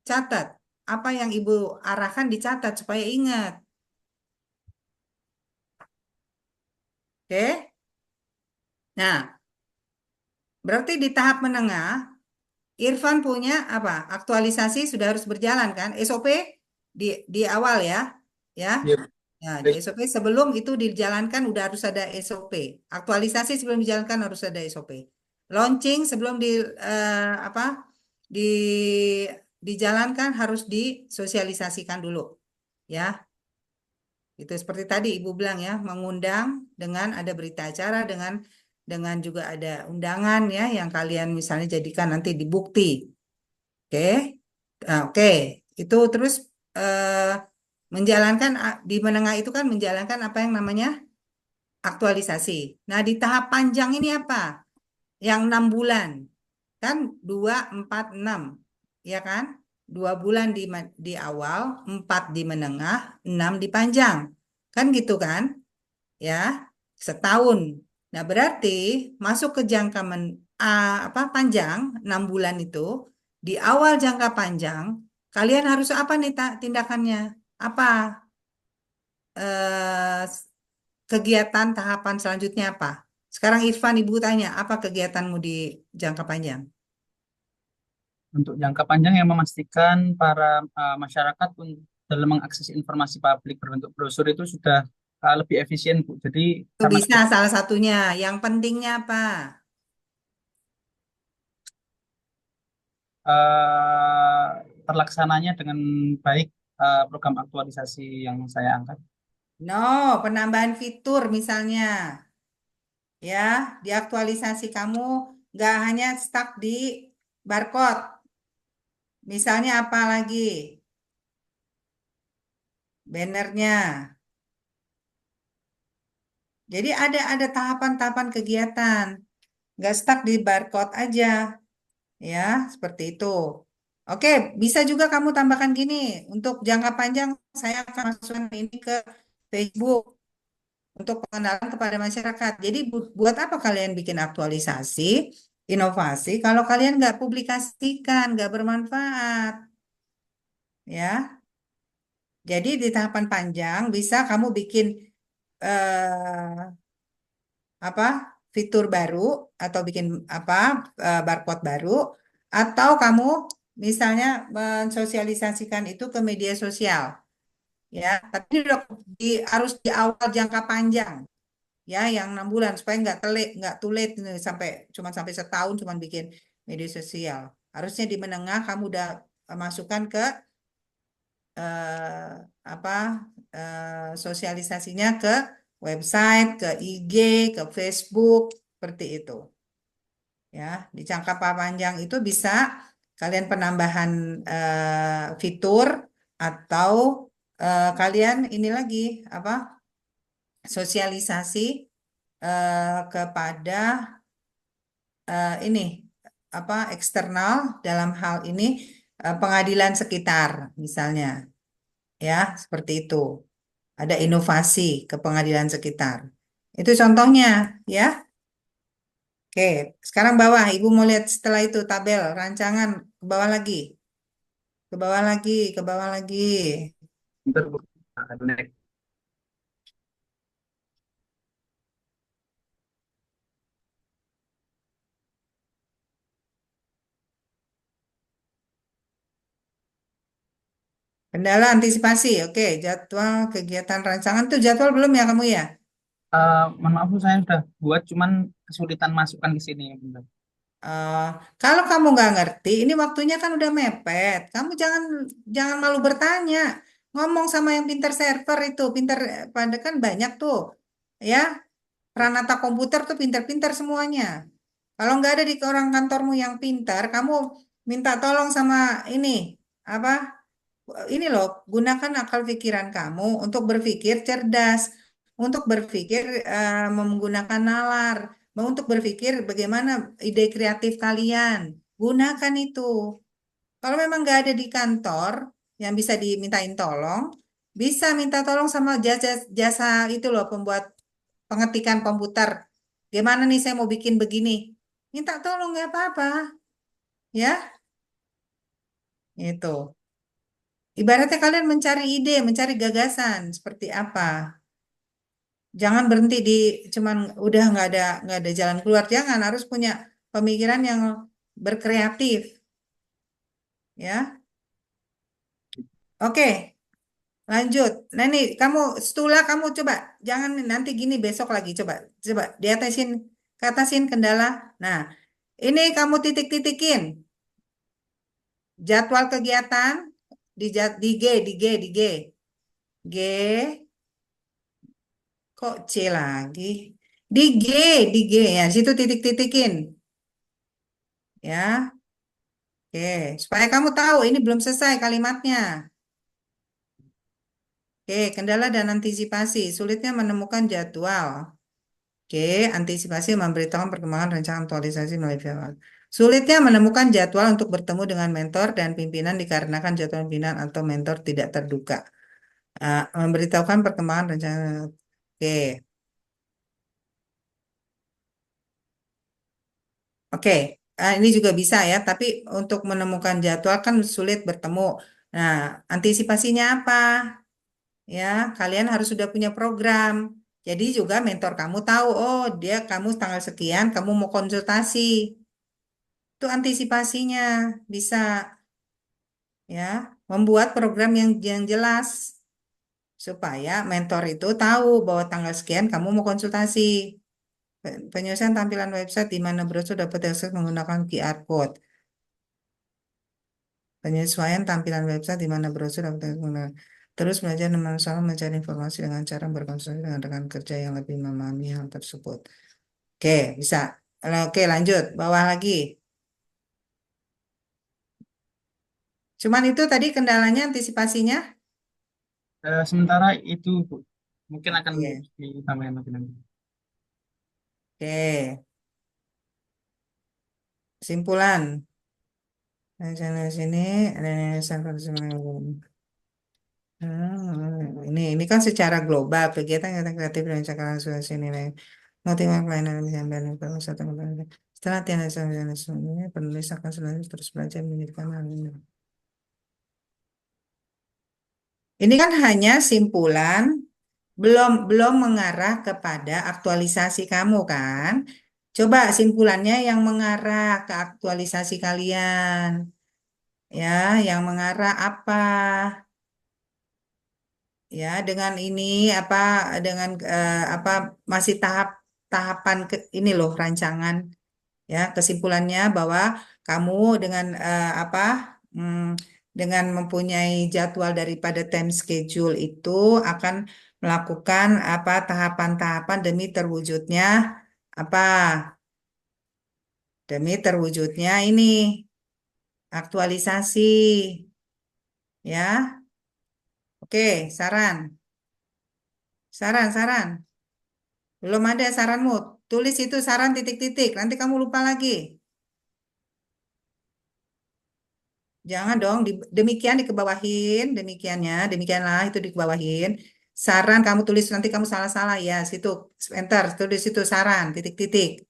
Catat. Apa yang Ibu arahkan dicatat supaya ingat. Oke? Nah, berarti di tahap menengah, Irfan punya apa? Aktualisasi sudah harus berjalan kan? SOP di awal ya. Ya. Iya, Ya, di baik. SOP sebelum itu dijalankan udah harus ada SOP. Aktualisasi sebelum dijalankan harus ada SOP. Launching sebelum apa? Di dijalankan harus disosialisasikan dulu. Ya. Itu seperti tadi Ibu bilang ya, mengundang dengan ada berita acara dengan juga ada undangan ya yang kalian misalnya jadikan nanti di bukti. Oke. Nah, oke. Itu terus eh, menjalankan di menengah itu kan menjalankan apa yang namanya aktualisasi. Nah, di tahap panjang ini apa? Yang 6 bulan. Kan 2, 4, 6. Ya kan? 2 bulan di awal, 4 di menengah, 6 di panjang. Kan gitu kan? Ya, setahun. Nah, berarti masuk ke jangka apa panjang 6 bulan itu di awal jangka panjang kalian harus apa nih tindakannya? Apa eh, kegiatan tahapan selanjutnya apa? Sekarang Irfan Ibu tanya, apa kegiatanmu di jangka panjang? Untuk jangka panjang yang memastikan para masyarakat dalam mengakses informasi publik berbentuk brosur itu sudah lebih efisien, Bu. Jadi Itu karena bisa salah satunya. Yang pentingnya apa? eh, terlaksananya dengan baik program aktualisasi yang saya angkat. No, penambahan fitur misalnya. Ya, diaktualisasi kamu nggak hanya stuck di barcode. Misalnya apa lagi? Bannernya. Jadi ada tahapan-tahapan kegiatan. Nggak stuck di barcode aja. Ya, seperti itu. Oke, bisa juga kamu tambahkan gini. Untuk jangka panjang, saya akan masukkan ini ke Facebook untuk pengenalan kepada masyarakat. Jadi buat apa kalian bikin aktualisasi, inovasi, kalau kalian nggak publikasikan, nggak bermanfaat, ya. Jadi di tahapan panjang bisa kamu bikin apa fitur baru atau bikin apa barcode baru, atau kamu misalnya mensosialisasikan itu ke media sosial, ya. Tapi harus di awal jangka panjang. Ya yang 6 bulan supaya nggak too late nih, sampai setahun cuman bikin media sosial. Harusnya di menengah kamu udah masukkan ke eh, apa sosialisasinya ke website, ke IG, ke Facebook seperti itu. Ya, di jangka panjang itu bisa kalian penambahan fitur atau kalian ini lagi apa sosialisasi kepada ini apa eksternal dalam hal ini pengadilan sekitar misalnya ya seperti itu ada inovasi ke pengadilan sekitar itu contohnya ya. Oke, sekarang bawah Ibu mau lihat setelah itu tabel rancangan ke bawah lagi, ke bawah lagi, ke bawah lagi. Bentar, Bu. Next. Kendala antisipasi. Oke, jadwal kegiatan rancangan tuh jadwal belum ya kamu ya? Mohon maaf, Bu, saya sudah buat, cuman kesulitan masukkan ke sini. Bentar. Eh, kalau kamu nggak ngerti, ini waktunya kan udah mepet. Kamu jangan jangan malu bertanya. Ngomong sama yang pinter server itu, pinter pada kan banyak tuh, ya. Pranata komputer tuh pinter-pinter semuanya. Kalau nggak ada di orang kantormu yang pintar, kamu minta tolong sama ini apa? Ini loh, gunakan akal pikiran kamu untuk berpikir cerdas, untuk berpikir menggunakan nalar, untuk berpikir bagaimana ide kreatif kalian. Gunakan itu. Kalau memang nggak ada di kantor yang bisa dimintain tolong, bisa minta tolong sama jasa jasa itu loh, pembuat pengetikan komputer. Gimana nih saya mau bikin begini? Minta tolong nggak apa-apa, ya. Itu. Ibaratnya kalian mencari ide, mencari gagasan seperti apa. Jangan berhenti di cuman udah nggak ada jalan keluar. Jangan harus punya pemikiran yang berkreatif, ya. Oke, lanjut. Nah nih kamu Stula kamu coba jangan nanti gini besok lagi coba coba diatasin katasin kendala. Nah, ini kamu titik-titikin jadwal kegiatan di G di G di G G kok C lagi di G di G ya situ titik-titikin ya. Oke, supaya kamu tahu ini belum selesai kalimatnya. Oke, kendala dan antisipasi. Sulitnya menemukan jadwal. Oke, antisipasi memberitahukan perkembangan rencana aktualisasi melalui via. Sulitnya menemukan jadwal untuk bertemu dengan mentor dan pimpinan dikarenakan jadwal pimpinan atau mentor tidak terduga. Memberitahukan perkembangan rencana. Oke, oke. Ini juga bisa ya, tapi untuk menemukan jadwal kan sulit bertemu. Nah, antisipasinya apa? Ya, kalian harus sudah punya program. Jadi juga mentor kamu tahu, oh dia kamu tanggal sekian, kamu mau konsultasi. Itu antisipasinya bisa ya membuat program yang jelas supaya mentor itu tahu bahwa tanggal sekian kamu mau konsultasi. Penyelesaian tampilan website di mana browser dapat akses menggunakan QR code. Penyesuaian tampilan website di mana browser dapat akses menggunakan. Terus belajar soal mencari informasi dengan cara berkonsultasi dengan rekan kerja yang lebih memahami hal tersebut. Oke, bisa. Oke, lanjut. Bawah lagi. Cuman itu tadi kendalanya antisipasinya. Sementara itu, Bu, mungkin akan Oke. ditambahin lagi nanti. Oke. Kesimpulan. Nah, sana sini ada server semuanya. Ini kan secara global kegiatan kreatif dan cakaran sosial ini nih. Motivasi pelayanan dan kalau satu setelah tiada semuanya penulis akan selalu terus belajar menjadikan hal ini. Ini kan hanya simpulan, belum belum mengarah kepada aktualisasi kamu kan. Coba simpulannya yang mengarah ke aktualisasi kalian. Ya, yang mengarah apa? Ya, dengan ini apa dengan apa masih tahapan ini loh rancangan ya kesimpulannya bahwa kamu dengan apa mm, dengan mempunyai jadwal daripada time schedule itu akan melakukan apa tahapan-tahapan apa demi terwujudnya ini aktualisasi ya. Oke, saran. Belum ada saranmu. Tulis itu saran titik-titik. Nanti kamu lupa lagi. Jangan dong. Demikian dikebawahin. Demikiannya. Demikianlah itu dikebawahin. Saran kamu tulis nanti kamu salah-salah ya. Situ. Enter. Tulis itu saran. Titik-titik.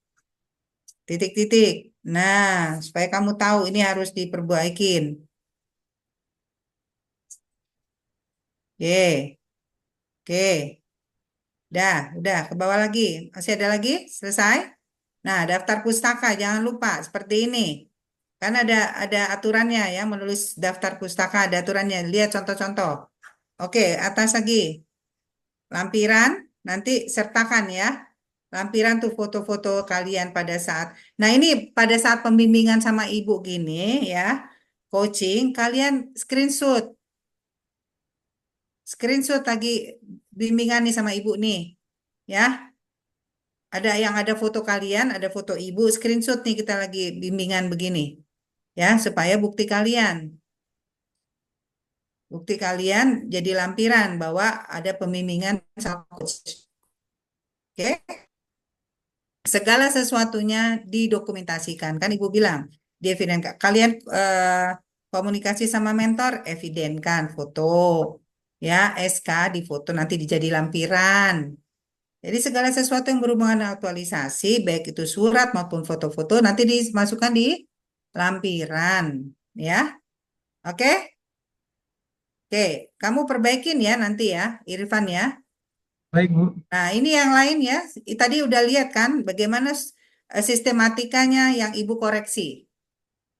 Titik-titik. Nah, supaya kamu tahu ini harus diperbaikin. Oke. Oke. Udah. Ke bawah lagi. Masih ada lagi? Selesai? Nah, daftar pustaka jangan lupa seperti ini. Kan ada aturannya ya, menulis daftar pustaka ada aturannya. Lihat contoh-contoh. Oke, atas lagi. Lampiran nanti sertakan ya. lampiran tuh foto-foto kalian pada saat. Nah, ini pada saat pembimbingan sama ibu gini ya, coaching, kalian screenshot, screenshot lagi bimbingan nih sama ibu nih, ya. Ada yang ada foto kalian, ada foto ibu, screenshot nih kita lagi bimbingan begini, ya, supaya bukti kalian jadi lampiran bahwa ada pembimbingan sama coach. Oke? Segala sesuatunya didokumentasikan. Kan Ibu bilang, di eviden kalian komunikasi sama mentor, evidenkan foto. Ya, SK di foto nanti dijadi lampiran. Jadi segala sesuatu yang berhubungan dengan aktualisasi, baik itu surat maupun foto-foto, nanti dimasukkan di lampiran. Ya, oke? Oke, kamu perbaikin ya nanti ya, Irfan ya. Baik, Bu. Nah, ini yang lain ya. Tadi udah lihat kan bagaimana sistematikanya yang Ibu koreksi.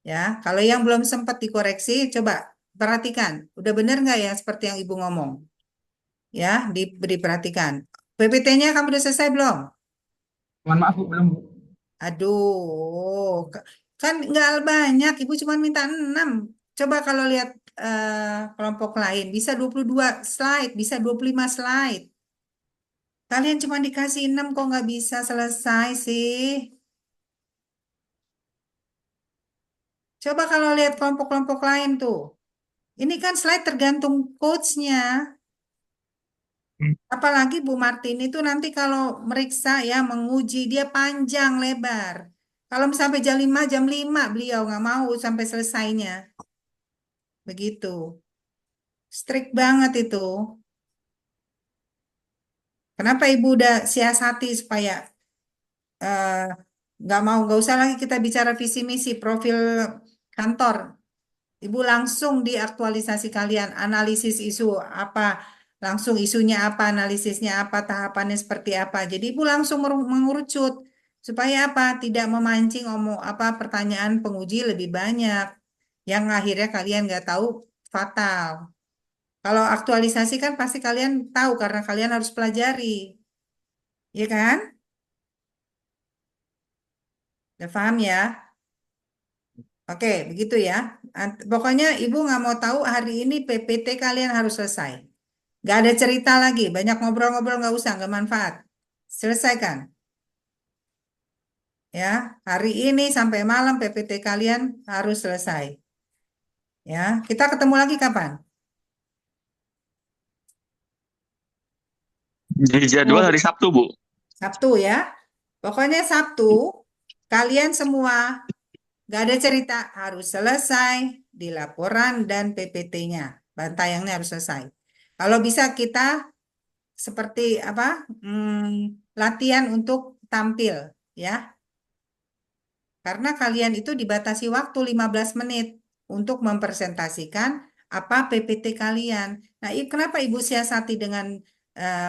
Ya, kalau yang belum sempat dikoreksi, coba perhatikan. Udah benar nggak ya seperti yang Ibu ngomong? Ya, diperhatikan. PPT-nya kamu udah selesai belum? Mohon maaf, Bu, belum, Bu. Aduh, kan nggak banyak. Ibu cuma minta 6. Coba kalau lihat kelompok lain, bisa 22 slide, bisa 25 slide. Kalian cuma dikasih 6 kok nggak bisa selesai sih. Coba kalau lihat kelompok-kelompok lain tuh. Ini kan slide tergantung coach-nya. Apalagi Bu Martin itu nanti kalau meriksa ya, menguji dia panjang lebar. Kalau sampai jam 5 beliau nggak mau sampai selesainya. Begitu. Strict banget itu. Kenapa Ibu udah siasati supaya eh, nggak usah lagi kita bicara visi misi profil kantor. Ibu langsung diaktualisasi kalian, analisis isu apa, langsung isunya apa, analisisnya apa, tahapannya seperti apa. Jadi Ibu langsung mengerucut supaya apa? Tidak memancing omong apa pertanyaan penguji lebih banyak yang akhirnya kalian nggak tahu fatal. Kalau aktualisasi kan pasti kalian tahu karena kalian harus pelajari, ya kan? Udah paham ya? Oke, begitu ya. Pokoknya Ibu nggak mau tahu hari ini PPT kalian harus selesai. Nggak ada cerita lagi, banyak ngobrol-ngobrol nggak usah, nggak manfaat. Selesaikan. Ya, hari ini sampai malam PPT kalian harus selesai. Ya, kita ketemu lagi kapan? Di jadwal hari Sabtu, Bu. Sabtu ya. Pokoknya Sabtu kalian semua nggak ada cerita harus selesai di laporan dan PPT-nya. Bantayangnya harus selesai. Kalau bisa kita seperti apa? Latihan untuk tampil ya. Karena kalian itu dibatasi waktu 15 menit untuk mempresentasikan apa PPT kalian. Nah, kenapa Ibu siasati dengan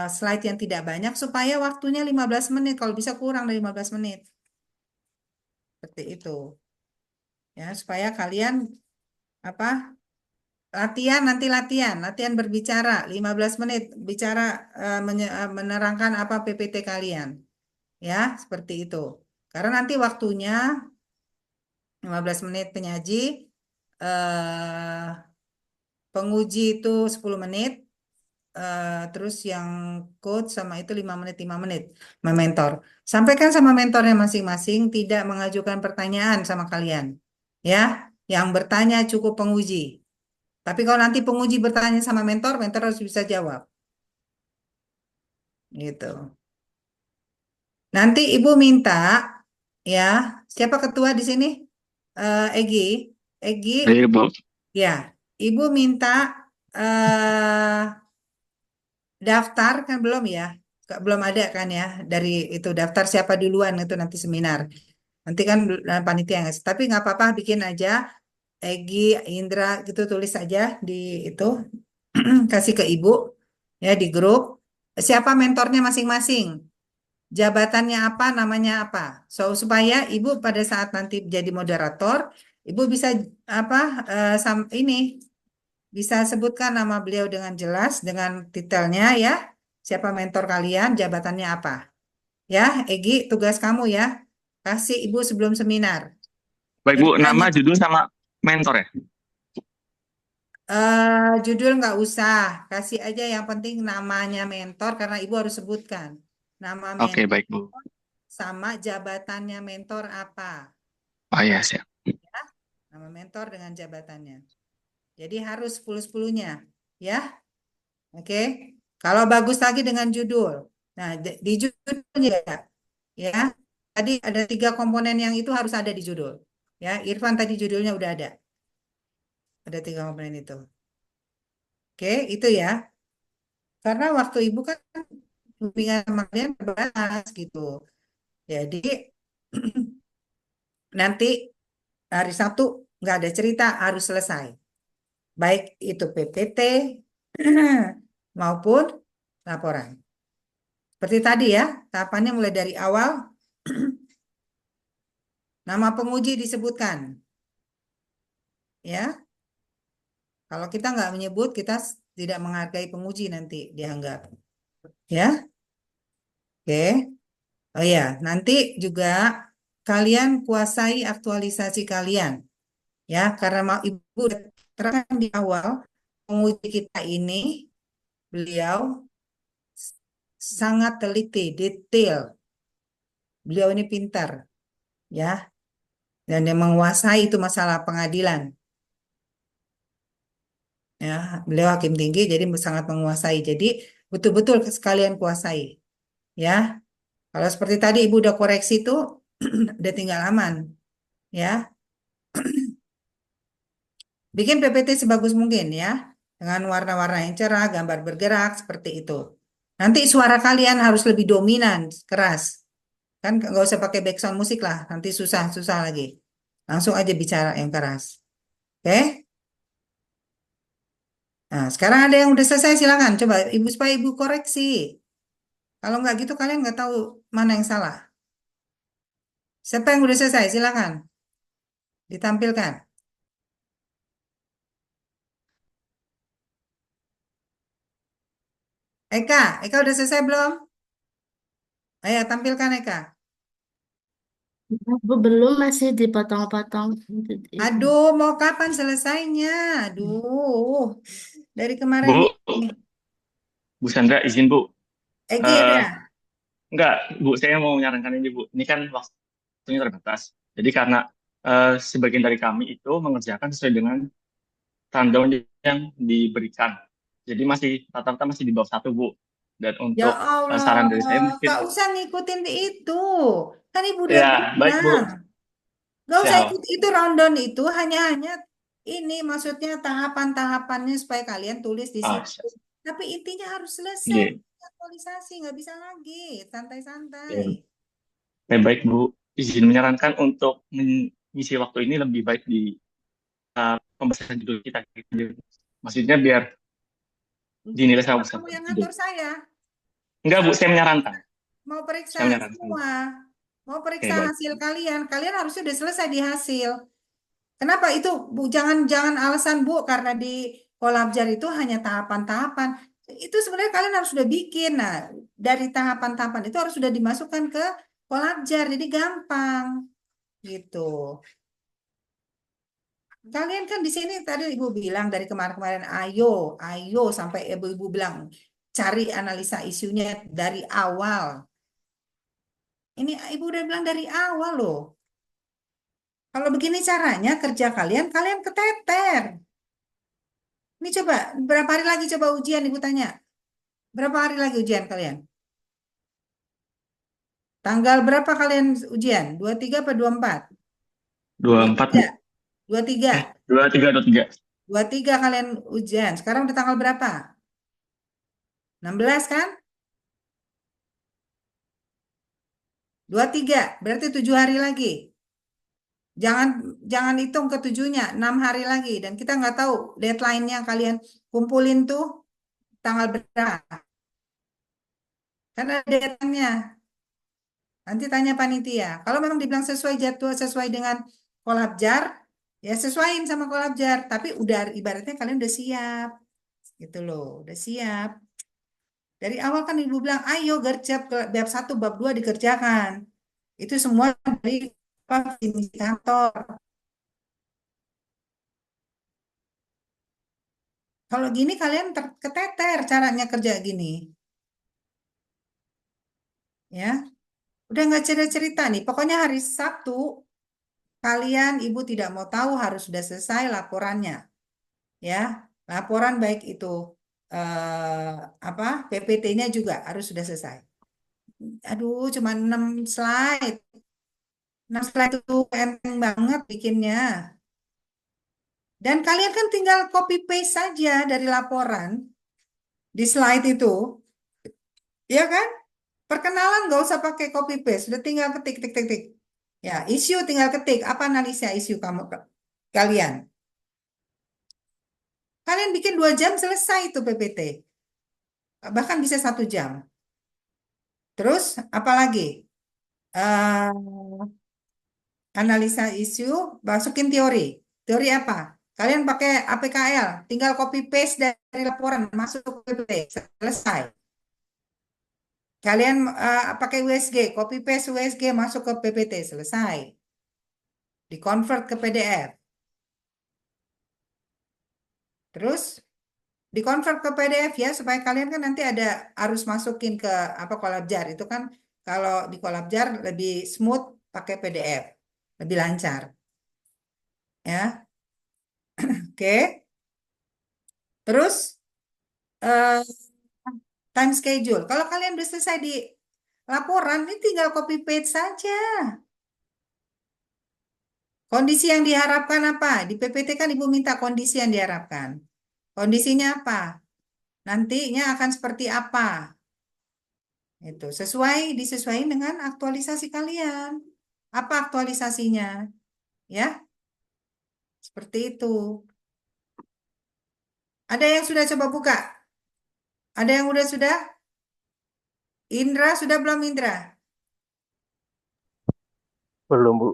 slide yang tidak banyak supaya waktunya 15 menit, kalau bisa kurang dari 15 menit. Seperti itu. Ya, supaya kalian apa? Latihan berbicara 15 menit bicara menerangkan apa PPT kalian. Ya, seperti itu. Karena nanti waktunya 15 menit penyaji, penguji itu 10 menit, terus yang coach sama itu 5 menit, 5 menit, mementor. Sampaikan sama mentornya masing-masing, tidak mengajukan pertanyaan sama kalian. Ya, yang bertanya cukup penguji. Tapi kalau nanti penguji bertanya sama mentor, mentor harus bisa jawab. Gitu. Nanti Ibu minta, ya, siapa ketua di sini? Egi. Egi, Iya, Bu. ya. Ibu minta daftar kan belum ya? Belum ada kan ya dari itu daftar siapa duluan itu nanti seminar. Nanti kan panitia yang ngasih. Tapi nggak apa-apa bikin aja Egi, Indra gitu tulis aja di itu kasih ke Ibu ya di grup. Siapa mentornya masing-masing? Jabatannya apa, namanya apa? Supaya Ibu pada saat nanti jadi moderator, Ibu bisa apa ini bisa sebutkan nama beliau dengan jelas, dengan detailnya ya. Siapa mentor kalian, jabatannya apa. Ya, Egi, tugas kamu ya. Kasih Ibu sebelum seminar. Baik Jadi Bu, tanya, nama, judul, sama mentor ya? judul nggak usah. Kasih aja yang penting namanya mentor karena Ibu harus sebutkan. Nama Oke, mentor baik Bu. sama jabatannya mentor apa. Oh iya, siap. Nama mentor dengan jabatannya. Jadi harus 10-10-nya. Ya, oke. Kalau bagus lagi dengan judul. Nah, di judulnya ya. Tadi ada 3 komponen yang itu harus ada di judul. Ya, Irfan tadi judulnya udah ada. Ada 3 komponen itu. Oke, itu ya. Karena waktu Ibu kan bimbingan sama kalian terbatas gitu. Jadi nanti hari Sabtu nggak ada cerita harus selesai. Baik itu PPT maupun laporan. Seperti tadi ya, tahapannya mulai dari awal. Nama penguji disebutkan. Ya, kalau kita nggak menyebut, kita tidak menghargai penguji nanti dianggap. Ya, oke. Oh ya, nanti juga kalian kuasai aktualisasi kalian. Ya, karena mau Ibu udah terangkan di awal, penguji kita ini, beliau sangat teliti, detail. Beliau ini pintar. Ya, dan yang menguasai itu masalah pengadilan. Ya, beliau hakim tinggi, jadi sangat menguasai. Jadi betul-betul sekalian kuasai. Ya, kalau seperti tadi Ibu udah koreksi itu, udah tinggal aman. Ya, bikin PPT sebagus mungkin ya, dengan warna-warna yang cerah, gambar bergerak seperti itu. Nanti suara kalian harus lebih dominan, keras. Kan nggak usah pakai background musik lah, nanti susah-susah lagi. Langsung aja bicara yang keras. Oke? Nah, sekarang ada yang udah selesai, silakan. Coba Ibu supaya Ibu koreksi. Kalau nggak gitu kalian nggak tahu mana yang salah. Siapa yang udah selesai? Silakan ditampilkan. Eka udah selesai belum? Ayo tampilkan Eka. Aku belum, masih dipotong-potong. Aduh, mau kapan selesainya? Aduh, dari kemarin Bu, ini. Bu Sandra izin Bu. Egi Eh, udah. enggak, Bu, saya mau menyarankan ini Bu. Ini kan waktunya terbatas. Jadi karena sebagian dari kami itu mengerjakan sesuai dengan rundown yang diberikan. Jadi masih rata-rata masih di bawah 1 Bu. Dan Ya untuk Allah, saran dari saya mungkin, gak usah ngikutin itu. Kan Ibu udah ya baik Bu, bilang. Gak usah ikut siap. itu rundown itu hanya ini maksudnya tahapan-tahapannya supaya kalian tulis di Ah, situ. siap. Tapi intinya harus selesai. Oke. Aktualisasi nggak bisa lagi. Santai-santai. Oke. Baik Bu, izin menyarankan untuk mengisi waktu ini lebih baik di pembahasan judul kita. Maksudnya biar dinilai sama Kamu peserta yang judul. ngatur saya. Enggak Bu, saya menyarankan. Mau periksa Saya menyarankan. semua. Mau Oke, periksa baik. hasil kalian. Kalian harusnya udah selesai di hasil. Kenapa itu Bu? Jangan alasan Bu karena di Kolabjar itu hanya tahapan-tahapan. Itu sebenarnya kalian harus sudah bikin. Nah, dari tahapan-tahapan itu harus sudah dimasukkan ke Kolabjar. Jadi gampang gitu. Kalian kan di sini tadi Ibu bilang dari kemarin-kemarin ayo sampai Ibu bilang cari analisa isunya dari awal. Ini Ibu udah bilang dari awal loh. Kalau begini caranya kerja kalian, kalian keteter. Ini coba, berapa hari lagi coba ujian Ibu tanya. Berapa hari lagi ujian kalian? Tanggal berapa kalian ujian? 23 apa 24? 24 Bu. 23. 23. 23, 23. 23 kalian ujian. Sekarang udah tanggal berapa? 16 kan? 23. Berarti 7 hari lagi. Jangan jangan hitung ketujuhnya, 6 hari lagi. Dan kita nggak tahu deadline-nya kalian kumpulin tuh tanggal berapa. Karena deadline-nya. Nanti tanya panitia. Kalau memang dibilang sesuai jadwal, sesuai dengan Kolabjar, ya sesuaiin sama Kolabjar. Tapi udah ibaratnya kalian udah siap. Gitu loh, udah siap. Dari awal kan Ibu bilang, ayo gercep ke bab 1, bab 2 dikerjakan. Itu semua dari apa, visi kantor. Kalau gini kalian keteter caranya kerja gini. Ya, udah nggak cerita-cerita nih. Pokoknya hari Sabtu, kalian Ibu tidak mau tahu harus sudah selesai laporannya. Ya, laporan baik itu apa PPT-nya juga harus sudah selesai. Aduh, cuma 6 slide. 6 slide itu enteng banget bikinnya. Dan kalian kan tinggal copy paste saja dari laporan di slide itu, ya kan? Perkenalan nggak usah pakai copy paste, sudah tinggal ketik, tik, tik, tik. Ya, isu tinggal ketik. Apa analisa isu kamu kalian? Kalian bikin 2 jam selesai itu PPT, bahkan bisa 1 jam. Terus apa lagi? Eh, analisa isu, masukin teori. Teori apa? Kalian pakai APKL, tinggal copy paste dari laporan masuk ke PPT, selesai. Kalian pakai USG, copy paste USG masuk ke PPT, selesai. Di-convert ke PDF. Terus di-convert ke PDF ya, supaya kalian kan nanti ada harus masukin ke apa Colabjar. Itu kan kalau di Colabjar lebih smooth pakai PDF, lebih lancar. Ya, oke. Terus eh, time schedule. Kalau kalian udah selesai di laporan, ini tinggal copy paste saja. Kondisi yang diharapkan apa? Di PPT kan Ibu minta kondisi yang diharapkan. Kondisinya apa? Nantinya akan seperti apa? Itu disesuaikan dengan aktualisasi kalian. Apa aktualisasinya? Ya, seperti itu. Ada yang sudah coba buka? Ada yang sudah? Indra sudah belum Indra? Belum, Bu.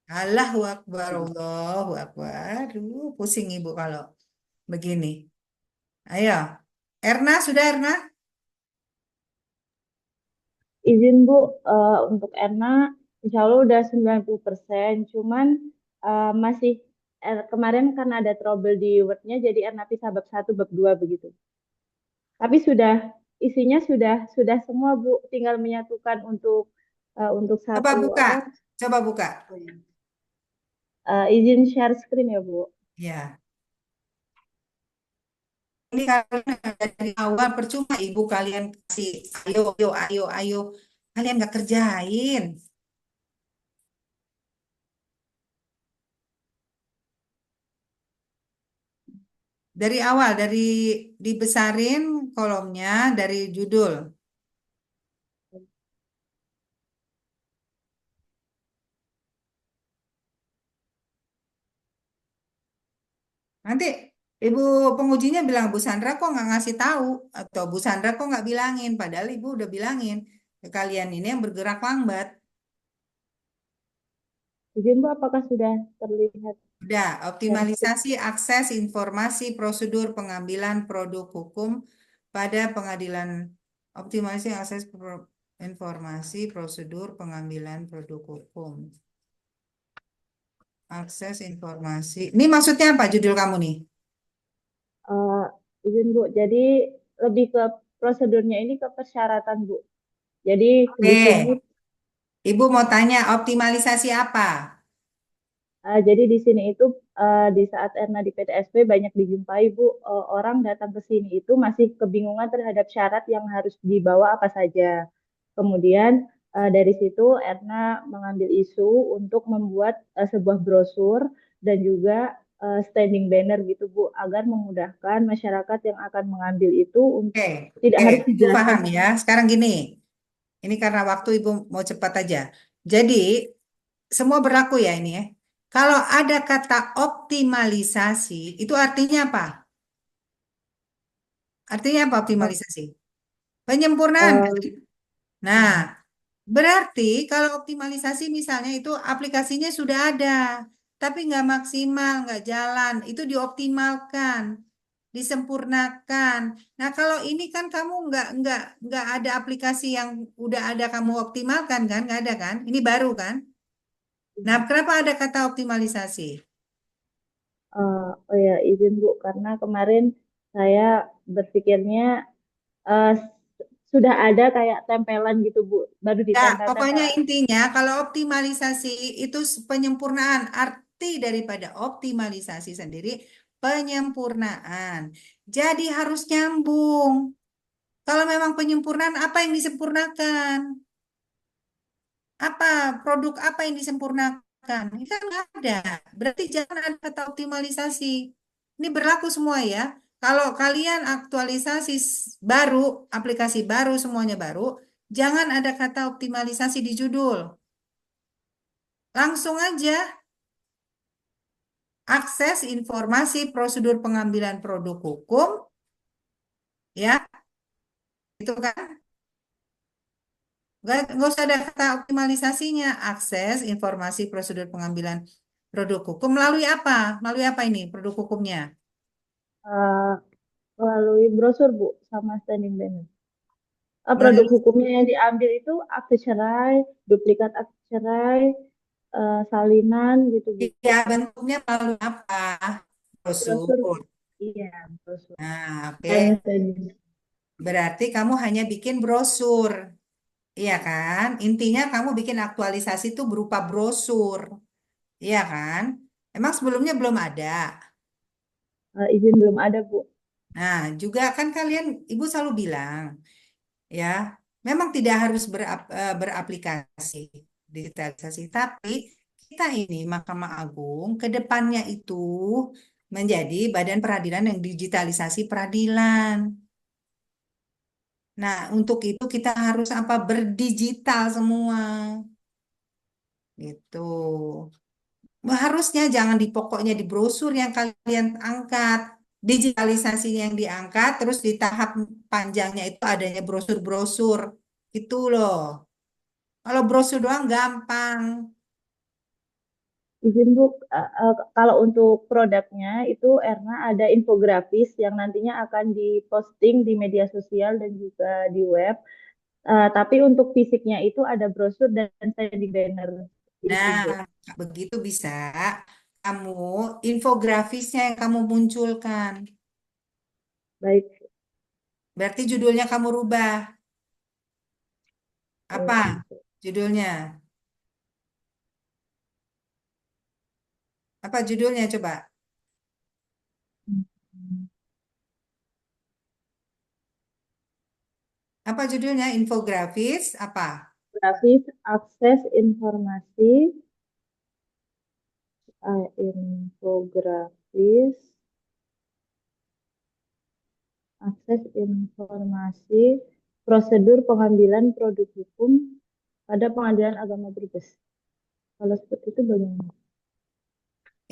Allahu Akbar, Allahu Akbar. Aduh, pusing Ibu kalau begini. Ayo, Erna sudah Erna? Izin Bu, untuk Erna, insya Allah udah 90%, cuman masih kemarin karena ada trouble di Word-nya, jadi Erna pisah bab 1, bab 2 begitu. Tapi isinya sudah semua Bu, tinggal menyatukan untuk Coba satu buka, apa? coba buka. Izin share screen ya Bu. Ya, ini kalian dari awal percuma Ibu kalian kasih ayo, ayo, ayo, ayo. Kalian nggak kerjain. Dari awal, dibesarin kolomnya dari judul. Nanti Ibu pengujinya bilang, Bu Sandra kok nggak ngasih tahu? Atau Bu Sandra kok nggak bilangin? Padahal Ibu udah bilangin ke kalian ini yang bergerak lambat. Izin Bu, apakah sudah terlihat? Udah, optimalisasi akses informasi prosedur pengambilan produk hukum pada pengadilan. Optimalisasi akses informasi prosedur pengambilan produk hukum. Akses informasi. Ini maksudnya apa judul kamu nih? Izin Bu, jadi lebih ke prosedurnya ini ke persyaratan Bu. Jadi di sini Oke, Ibu mau tanya optimalisasi apa? jadi di sini itu di saat Erna di PTSP banyak dijumpai Bu, orang datang ke sini itu masih kebingungan terhadap syarat yang harus dibawa apa saja. Kemudian dari situ Erna mengambil isu untuk membuat sebuah brosur dan juga standing banner gitu Bu, agar memudahkan masyarakat yang akan mengambil itu Oke, tidak oke, harus Ibu dijelaskan. paham ya. Sekarang gini, ini karena waktu Ibu mau cepat aja. Jadi semua berlaku ya ini ya. Kalau ada kata optimalisasi, itu artinya apa? Artinya apa optimalisasi? Penyempurnaan. Eh, Kan? Nah, berarti kalau optimalisasi misalnya itu aplikasinya sudah ada, tapi nggak maksimal, nggak jalan, itu dioptimalkan. disempurnakan. Nah, kalau ini kan kamu nggak ada aplikasi yang udah ada kamu optimalkan kan? Nggak ada kan? Ini baru kan? Nah, kenapa ada kata optimalisasi? Oh ya, izin Bu, karena kemarin saya berpikirnya eh, sudah ada kayak tempelan gitu Bu, baru Ya, ditempel-tempel. pokoknya intinya kalau optimalisasi itu penyempurnaan. Arti daripada optimalisasi sendiri penyempurnaan. Jadi harus nyambung. Kalau memang penyempurnaan, apa yang disempurnakan? Apa produk apa yang disempurnakan? Ini kan nggak ada. Berarti jangan ada kata optimalisasi. Ini berlaku semua ya. Kalau kalian aktualisasi baru, aplikasi baru, semuanya baru, jangan ada kata optimalisasi di judul. Langsung aja akses informasi prosedur pengambilan produk hukum, ya, itu kan. Nggak usah ada kata optimalisasinya. Akses informasi prosedur pengambilan produk hukum melalui apa? Melalui apa ini produk hukumnya? eh, melalui brosur Bu sama standing banner. Produk Melalui hukumnya yang diambil itu akte cerai, duplikat akte cerai, salinan gitu Bu. ya bentuknya melalui apa? Brosur, Brosur. iya brosur. Nah, Dan oke. standing. Berarti kamu hanya bikin brosur. Iya kan? Intinya kamu bikin aktualisasi itu berupa brosur. Iya kan? Emang sebelumnya belum ada. Izin belum ada Bu. Nah, juga kan kalian, Ibu selalu bilang, ya, memang tidak harus beraplikasi digitalisasi, tapi kita ini Mahkamah Agung ke depannya itu menjadi badan peradilan yang digitalisasi peradilan. Nah, untuk itu kita harus apa? Berdigital semua. Gitu. Harusnya jangan di pokoknya di brosur yang kalian angkat. Digitalisasi yang diangkat, terus di tahap panjangnya itu adanya brosur-brosur. Itu loh. Kalau brosur doang gampang. Izin Bu, kalau untuk produknya itu Erna ada infografis yang nantinya akan diposting di media sosial dan juga di web. Tapi untuk fisiknya itu ada brosur dan standing banner. Itu Nah, Bu. begitu bisa kamu infografisnya yang kamu munculkan. Baik. Berarti judulnya kamu rubah. Apa judulnya? Apa judulnya coba? Apa judulnya? Infografis apa? Grafis akses informasi, infografis akses informasi prosedur pengambilan produk hukum pada pengadilan agama Brebes. Kalau seperti itu bagaimana?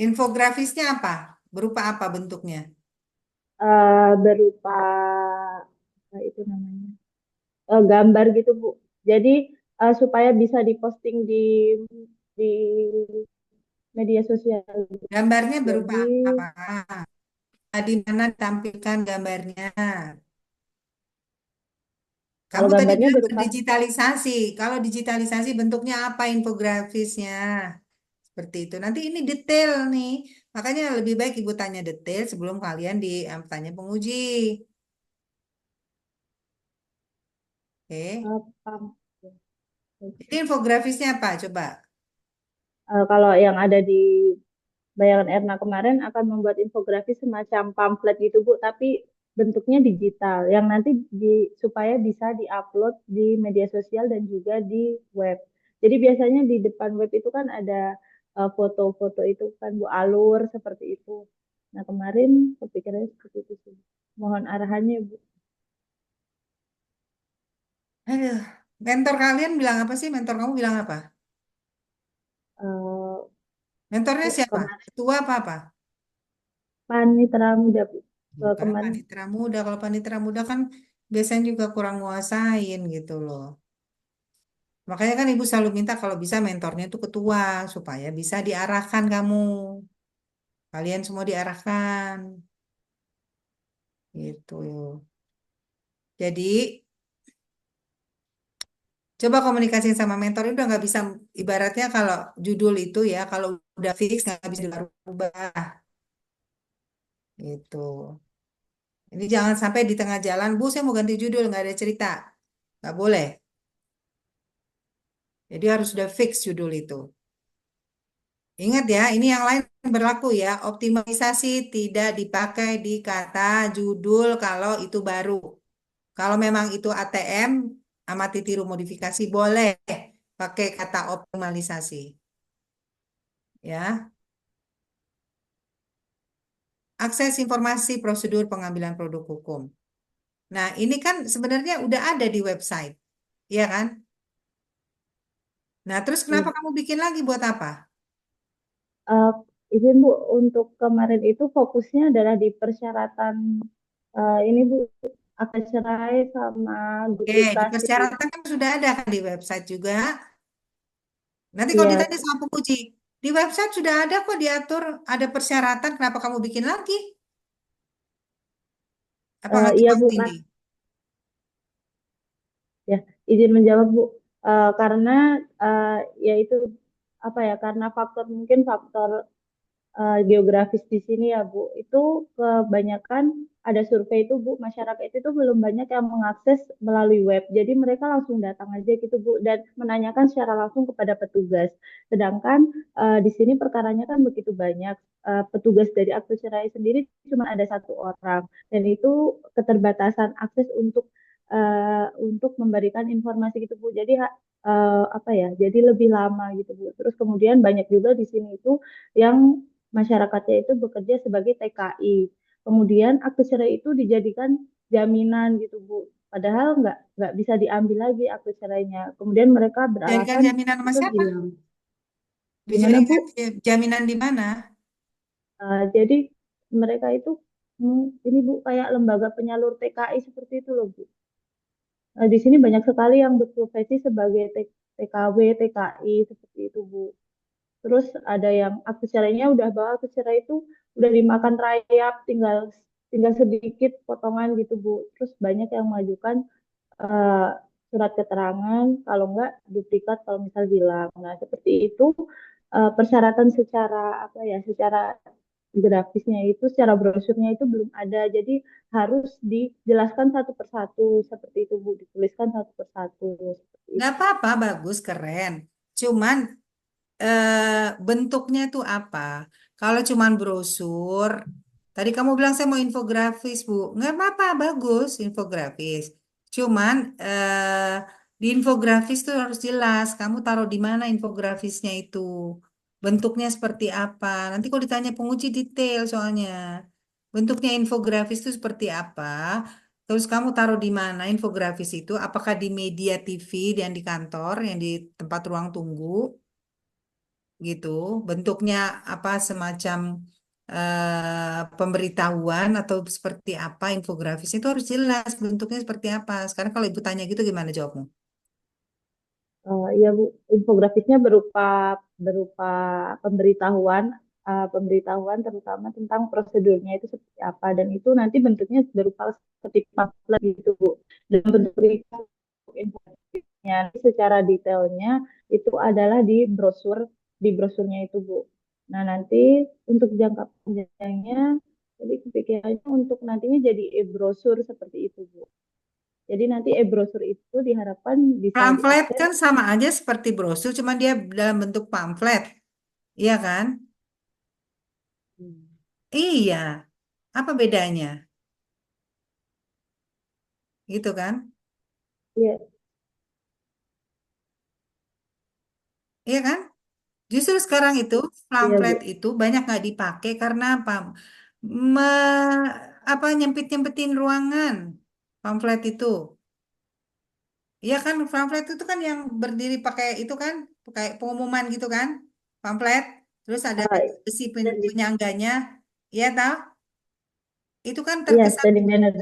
Infografisnya apa? Berupa apa bentuknya? Berupa apa itu namanya gambar gitu Bu. Jadi supaya bisa diposting di media sosial. Gambarnya berupa Jadi apa? Di mana tampilkan gambarnya? kalau Kamu tadi gambarnya bilang berupa berdigitalisasi. Kalau digitalisasi bentuknya apa infografisnya? Seperti itu. Nanti ini detail nih. Makanya lebih baik Ibu tanya detail sebelum kalian tanya penguji. Oke. apa? Jadi infografisnya apa? Coba. Kalau yang ada di bayangan Erna kemarin akan membuat infografis semacam pamflet gitu Bu, tapi bentuknya digital yang nanti supaya bisa diupload di media sosial dan juga di web. Jadi biasanya di depan web itu kan ada foto-foto itu kan Bu, alur seperti itu. Nah kemarin kepikirannya seperti itu sih. Mohon arahannya Bu. Aduh. Mentor kalian bilang apa sih? Mentor kamu bilang apa? Eh, Mentornya Bu, siapa? kemarin Ketua apa? panitera muda Bu. Karena Kemarin panitera muda. Kalau panitera muda kan biasanya juga kurang nguasain gitu loh. Makanya kan Ibu selalu minta kalau bisa mentornya itu ketua supaya bisa diarahkan kamu. Kalian semua diarahkan. Gitu. Jadi coba komunikasi sama mentor udah nggak bisa, ibaratnya kalau judul itu ya kalau udah fix nggak bisa dirubah gitu. Ini jangan sampai di tengah jalan, Bu, saya mau ganti judul, nggak ada cerita. Nggak boleh. Jadi harus sudah fix judul itu. Ingat ya, ini yang lain berlaku ya. Optimalisasi tidak dipakai di kata judul kalau itu baru. Kalau memang itu ATM, amati tiru modifikasi, boleh pakai kata optimalisasi. Ya, akses informasi prosedur pengambilan produk hukum. Nah, ini kan sebenarnya udah ada di website, ya kan? Nah, terus kenapa Iya. kamu bikin lagi buat apa? Eh, izin Bu, untuk kemarin itu fokusnya adalah di persyaratan ini Bu, akad cerai sama Oke, di duplikasi. persyaratan kan sudah ada kan di website juga. Nanti kalau Iya, ditanya sama penguji, di website sudah ada kok diatur ada persyaratan, kenapa kamu bikin lagi? Apa nggak iya tumpang Bu, Kak. tindih? Ya, izin menjawab Bu. Karena ya itu apa ya? Karena faktor mungkin faktor geografis di sini ya Bu, itu kebanyakan ada survei itu Bu, masyarakat itu belum banyak yang mengakses melalui web. Jadi mereka langsung datang aja gitu Bu dan menanyakan secara langsung kepada petugas. Sedangkan di sini perkaranya kan begitu banyak. Petugas dari akte cerai sendiri cuma ada satu orang dan itu keterbatasan akses untuk memberikan informasi gitu Bu. Jadi apa ya? Jadi lebih lama gitu Bu. Terus kemudian banyak juga di sini itu yang masyarakatnya itu bekerja sebagai TKI. Kemudian akte cerai itu dijadikan jaminan gitu Bu. Padahal nggak bisa diambil lagi akte cerainya. Kemudian mereka Jadikan beralasan jaminan sama itu siapa? hilang. Gimana Dijadikan Bu? jaminan di mana? Jadi mereka itu ini Bu kayak lembaga penyalur TKI seperti itu loh Bu. Di sini banyak sekali yang berprofesi sebagai TKW, TKI seperti itu Bu. Terus ada yang akte cerainya udah bawa akte cerai itu udah dimakan rayap, tinggal tinggal sedikit potongan gitu Bu. Terus banyak yang mengajukan eh, surat keterangan, kalau enggak duplikat kalau misal hilang. Nah seperti itu persyaratan secara apa ya, secara grafisnya itu, secara brosurnya itu belum ada. Jadi harus dijelaskan satu persatu seperti itu Bu, dituliskan satu persatu seperti Nggak itu. apa-apa, bagus, keren. Cuman bentuknya itu apa? Kalau cuman brosur, tadi kamu bilang saya mau infografis, Bu. Nggak apa-apa, bagus infografis. Cuman di infografis itu harus jelas. Kamu taruh di mana infografisnya itu. Bentuknya seperti apa? Nanti kalau ditanya penguji detail soalnya. Bentuknya infografis itu seperti apa? Terus kamu taruh di mana infografis itu? Apakah di media TV yang di kantor, yang di tempat ruang tunggu? Gitu, bentuknya apa semacam pemberitahuan atau seperti apa infografis itu harus jelas bentuknya seperti apa. Sekarang kalau ibu tanya gitu gimana jawabmu? Ya Bu, infografisnya berupa berupa pemberitahuan, pemberitahuan terutama tentang prosedurnya itu seperti apa dan itu nanti bentuknya berupa seperti pamflet gitu Bu. Dan bentuk infografisnya secara detailnya itu adalah di brosurnya itu Bu. Nah nanti untuk jangka panjangnya, jadi kepikirannya untuk nantinya jadi e-brosur seperti itu Bu. Jadi nanti e-brosur itu diharapkan bisa Pamflet diakses. kan sama aja seperti brosur, cuma dia dalam bentuk pamflet, iya kan? Iya, apa bedanya? Gitu kan? Iya, Iya kan? Justru sekarang itu iya pamflet Bu. itu banyak nggak dipakai karena apa? Me, apa nyempit-nyempetin ruangan pamflet itu. Iya kan pamflet itu kan yang berdiri pakai itu kan pakai pengumuman gitu kan pamflet terus ada Ah, besi standing, penyangganya iya tahu itu kan iya terkesan standing banner.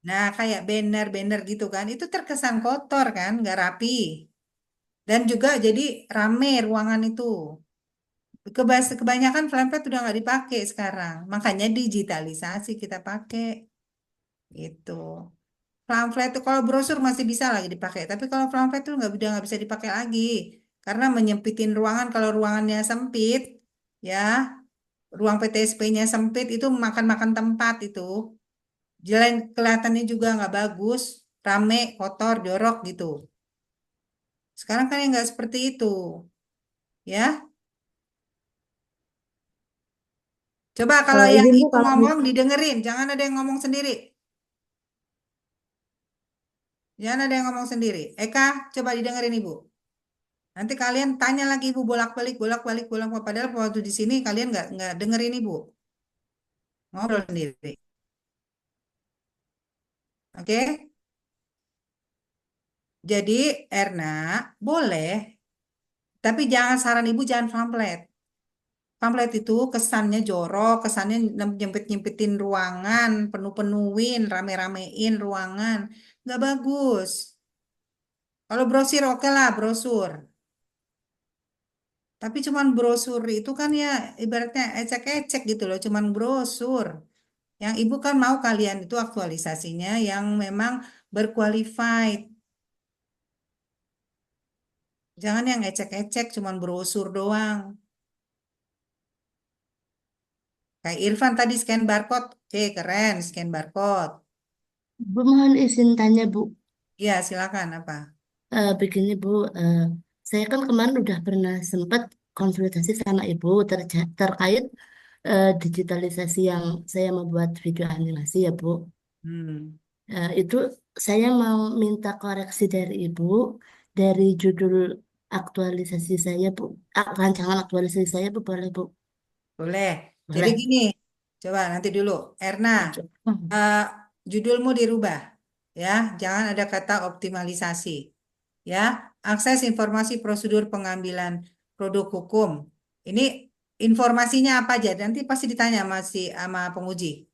nah kayak banner-banner gitu kan itu terkesan kotor kan nggak rapi dan juga jadi rame ruangan itu kebanyakan pamflet udah nggak dipakai sekarang makanya digitalisasi kita pakai Itu. Pamflet itu kalau brosur masih bisa lagi dipakai, tapi kalau pamflet itu nggak bisa dipakai lagi karena menyempitin ruangan. Kalau ruangannya sempit, ya ruang PTSP-nya sempit itu makan-makan tempat itu. Jalan kelihatannya juga nggak bagus, rame, kotor, jorok gitu. Sekarang kan yang nggak seperti itu, ya. Coba kalau yang Izin Bu, ibu kalau ngomong didengerin, jangan ada yang ngomong sendiri. Jangan ada yang ngomong sendiri. Eka, coba didengerin ibu. Nanti kalian tanya lagi ibu bolak-balik, bolak-balik, bolak-balik. Padahal waktu di sini kalian nggak dengerin ibu, ngobrol sendiri. Oke? Jadi Erna boleh, tapi jangan saran ibu jangan pamflet. Pamflet itu kesannya jorok, kesannya nyempit-nyempitin ruangan, penuh-penuhin, rame-ramein ruangan. Nggak bagus. Kalau brosur oke lah, brosur. Tapi cuman brosur itu kan ya ibaratnya ecek-ecek gitu loh, cuman brosur. Yang ibu kan mau kalian itu aktualisasinya yang memang berqualified. Jangan yang ecek-ecek, cuman brosur doang. Kayak Irfan tadi scan barcode, oke keren scan barcode. Bu mohon izin tanya Bu. Iya silakan apa? Begini Bu, saya kan kemarin udah pernah sempat konsultasi sama Ibu terkait digitalisasi yang saya membuat video animasi ya Bu. Hmm. Itu saya mau minta koreksi dari Ibu dari judul aktualisasi saya Bu. Rancangan aktualisasi saya Bu, boleh Bu? Boleh. Jadi Boleh. gini, coba nanti dulu. Erna, eh, judulmu dirubah. Ya, jangan ada kata optimalisasi. Ya, akses informasi prosedur pengambilan produk hukum. Ini informasinya apa aja? Nanti pasti ditanya sama penguji.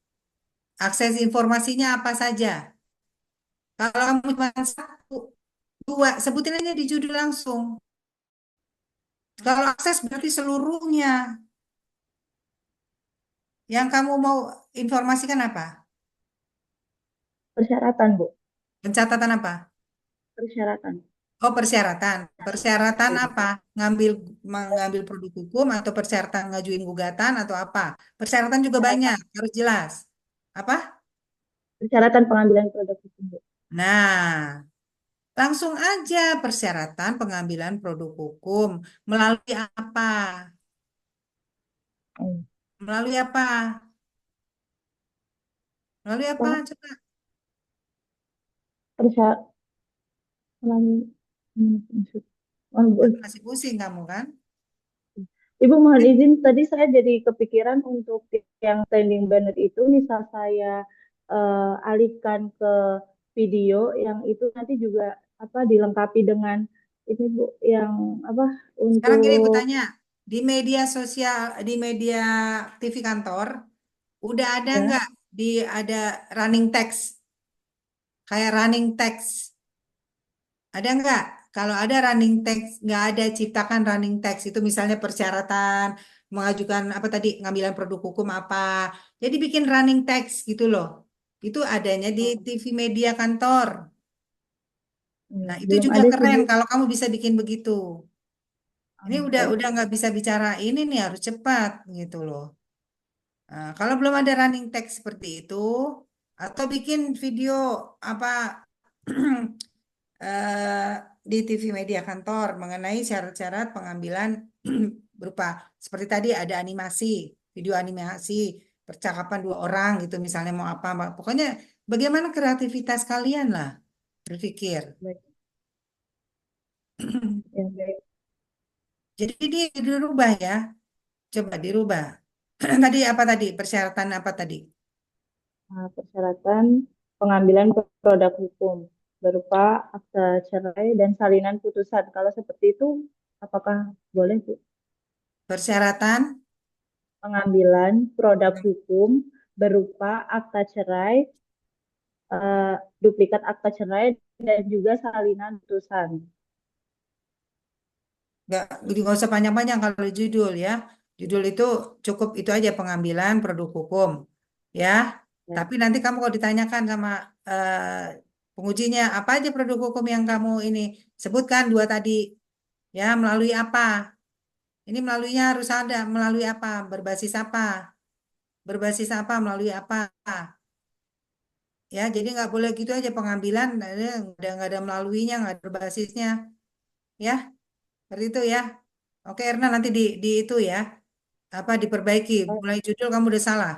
Akses informasinya apa saja? Kalau kamu cuma satu, dua, sebutin aja di judul langsung. Kalau akses berarti seluruhnya. Yang kamu mau informasikan apa? persyaratan Bu, Pencatatan apa? persyaratan. Oh, persyaratan. Persyaratan Iya. apa? Mengambil produk hukum atau persyaratan ngajuin gugatan atau apa? Persyaratan juga banyak, harus jelas. Apa? Persyaratan pengambilan produk hukum Bu. Nah, langsung aja persyaratan pengambilan produk hukum. Melalui apa? Hmm. Melalui apa? Melalui apa? Apa? Coba. Persyaratan. Maksud. Oh, Bu. Masih pusing kamu kan? Ibu mohon izin, tadi saya jadi kepikiran untuk yang trending banner itu, misal saya alihkan ke video yang itu nanti juga apa dilengkapi dengan ini Bu, yang apa Sekarang gini ibu untuk tanya, di media sosial, di media TV kantor, udah ada ya nggak ada running text? Kayak running text. Ada nggak? Kalau ada running text, nggak ada ciptakan running text. Itu misalnya persyaratan, mengajukan apa tadi, ngambilan produk hukum apa. Jadi bikin running text gitu loh. Itu adanya di TV media kantor. Nah, itu belum juga ada sih keren Bu. kalau kamu bisa bikin begitu. Ini Baik. udah nggak bisa bicara ini nih harus cepat gitu loh. Nah, kalau belum ada running text seperti itu, atau bikin video apa eh, di TV media kantor mengenai syarat-syarat pengambilan berupa seperti tadi ada animasi, video animasi, percakapan dua orang gitu misalnya mau apa, pokoknya bagaimana kreativitas kalian lah berpikir. Baik. Ya, baik. Jadi ini dirubah ya, coba dirubah. Tadi apa tadi persyaratan apa tadi? Nah, persyaratan pengambilan produk hukum berupa akta cerai dan salinan putusan. Kalau seperti itu, apakah boleh Bu? Persyaratan Pengambilan produk hukum berupa akta cerai, duplikat akta cerai, dan juga salinan putusan. nggak usah panjang-panjang kalau judul ya. Judul itu cukup itu aja pengambilan produk hukum ya. Ya. Tapi nanti kamu kalau ditanyakan sama pengujinya, apa aja produk hukum yang kamu ini sebutkan dua tadi, ya melalui apa? Ini melaluinya harus ada melalui apa? Berbasis apa? Berbasis apa? Melalui apa? Ya, jadi nggak boleh gitu aja pengambilan, nggak ada melaluinya, nggak ada berbasisnya, ya, seperti itu ya. Oke, Erna nanti di itu ya, apa diperbaiki. Oh, Mulai judul kamu udah salah.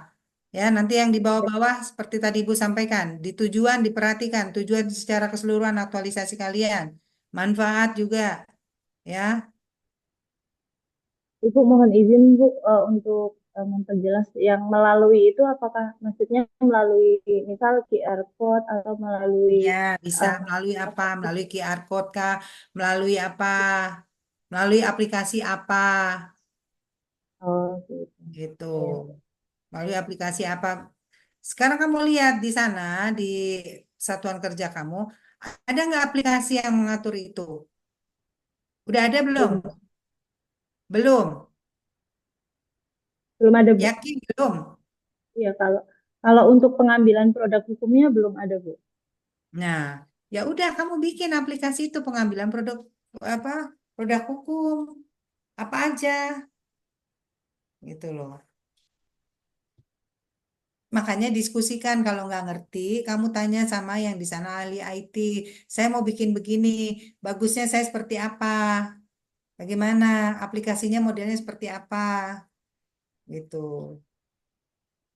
Ya, nanti yang di bawah-bawah seperti tadi Ibu sampaikan, di tujuan diperhatikan, tujuan secara keseluruhan aktualisasi kalian, manfaat juga, ya. Ibu mohon izin Bu untuk memperjelas yang melalui itu apakah maksudnya melalui misal QR code atau melalui Ya, bisa eh, melalui apa? Melalui QR code kah? Melalui apa? Melalui aplikasi apa? oh gitu. Gitu. Ya. Melalui aplikasi apa? Sekarang kamu lihat di sana, di satuan kerja kamu, ada nggak aplikasi yang mengatur itu? Udah ada belum? Belum Belum. belum ada Bu. Yakin belum? Ya kalau kalau untuk pengambilan produk hukumnya belum ada Bu. Nah, ya udah kamu bikin aplikasi itu pengambilan produk apa? Produk hukum apa aja gitu loh. Makanya diskusikan kalau nggak ngerti, kamu tanya sama yang di sana ahli IT. Saya mau bikin begini, bagusnya saya seperti apa? Bagaimana? Aplikasinya modelnya seperti apa? Gitu.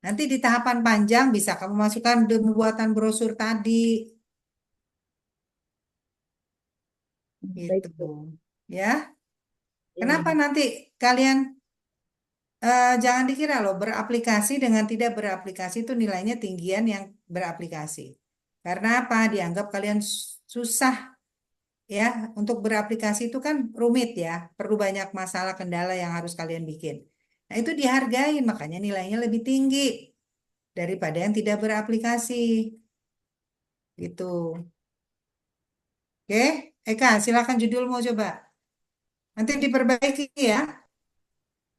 Nanti di tahapan panjang bisa kamu masukkan pembuatan brosur tadi, Baik gitu. Bu. Ya, kenapa Ya. nanti kalian jangan dikira loh beraplikasi dengan tidak beraplikasi itu nilainya tinggian yang beraplikasi. Karena apa? Dianggap kalian susah ya untuk beraplikasi itu kan rumit ya, perlu banyak masalah kendala yang harus kalian bikin. Nah, itu dihargain, makanya nilainya lebih tinggi daripada yang tidak beraplikasi. Gitu. Oke, Eka, silakan judulmu coba. Nanti diperbaiki ya.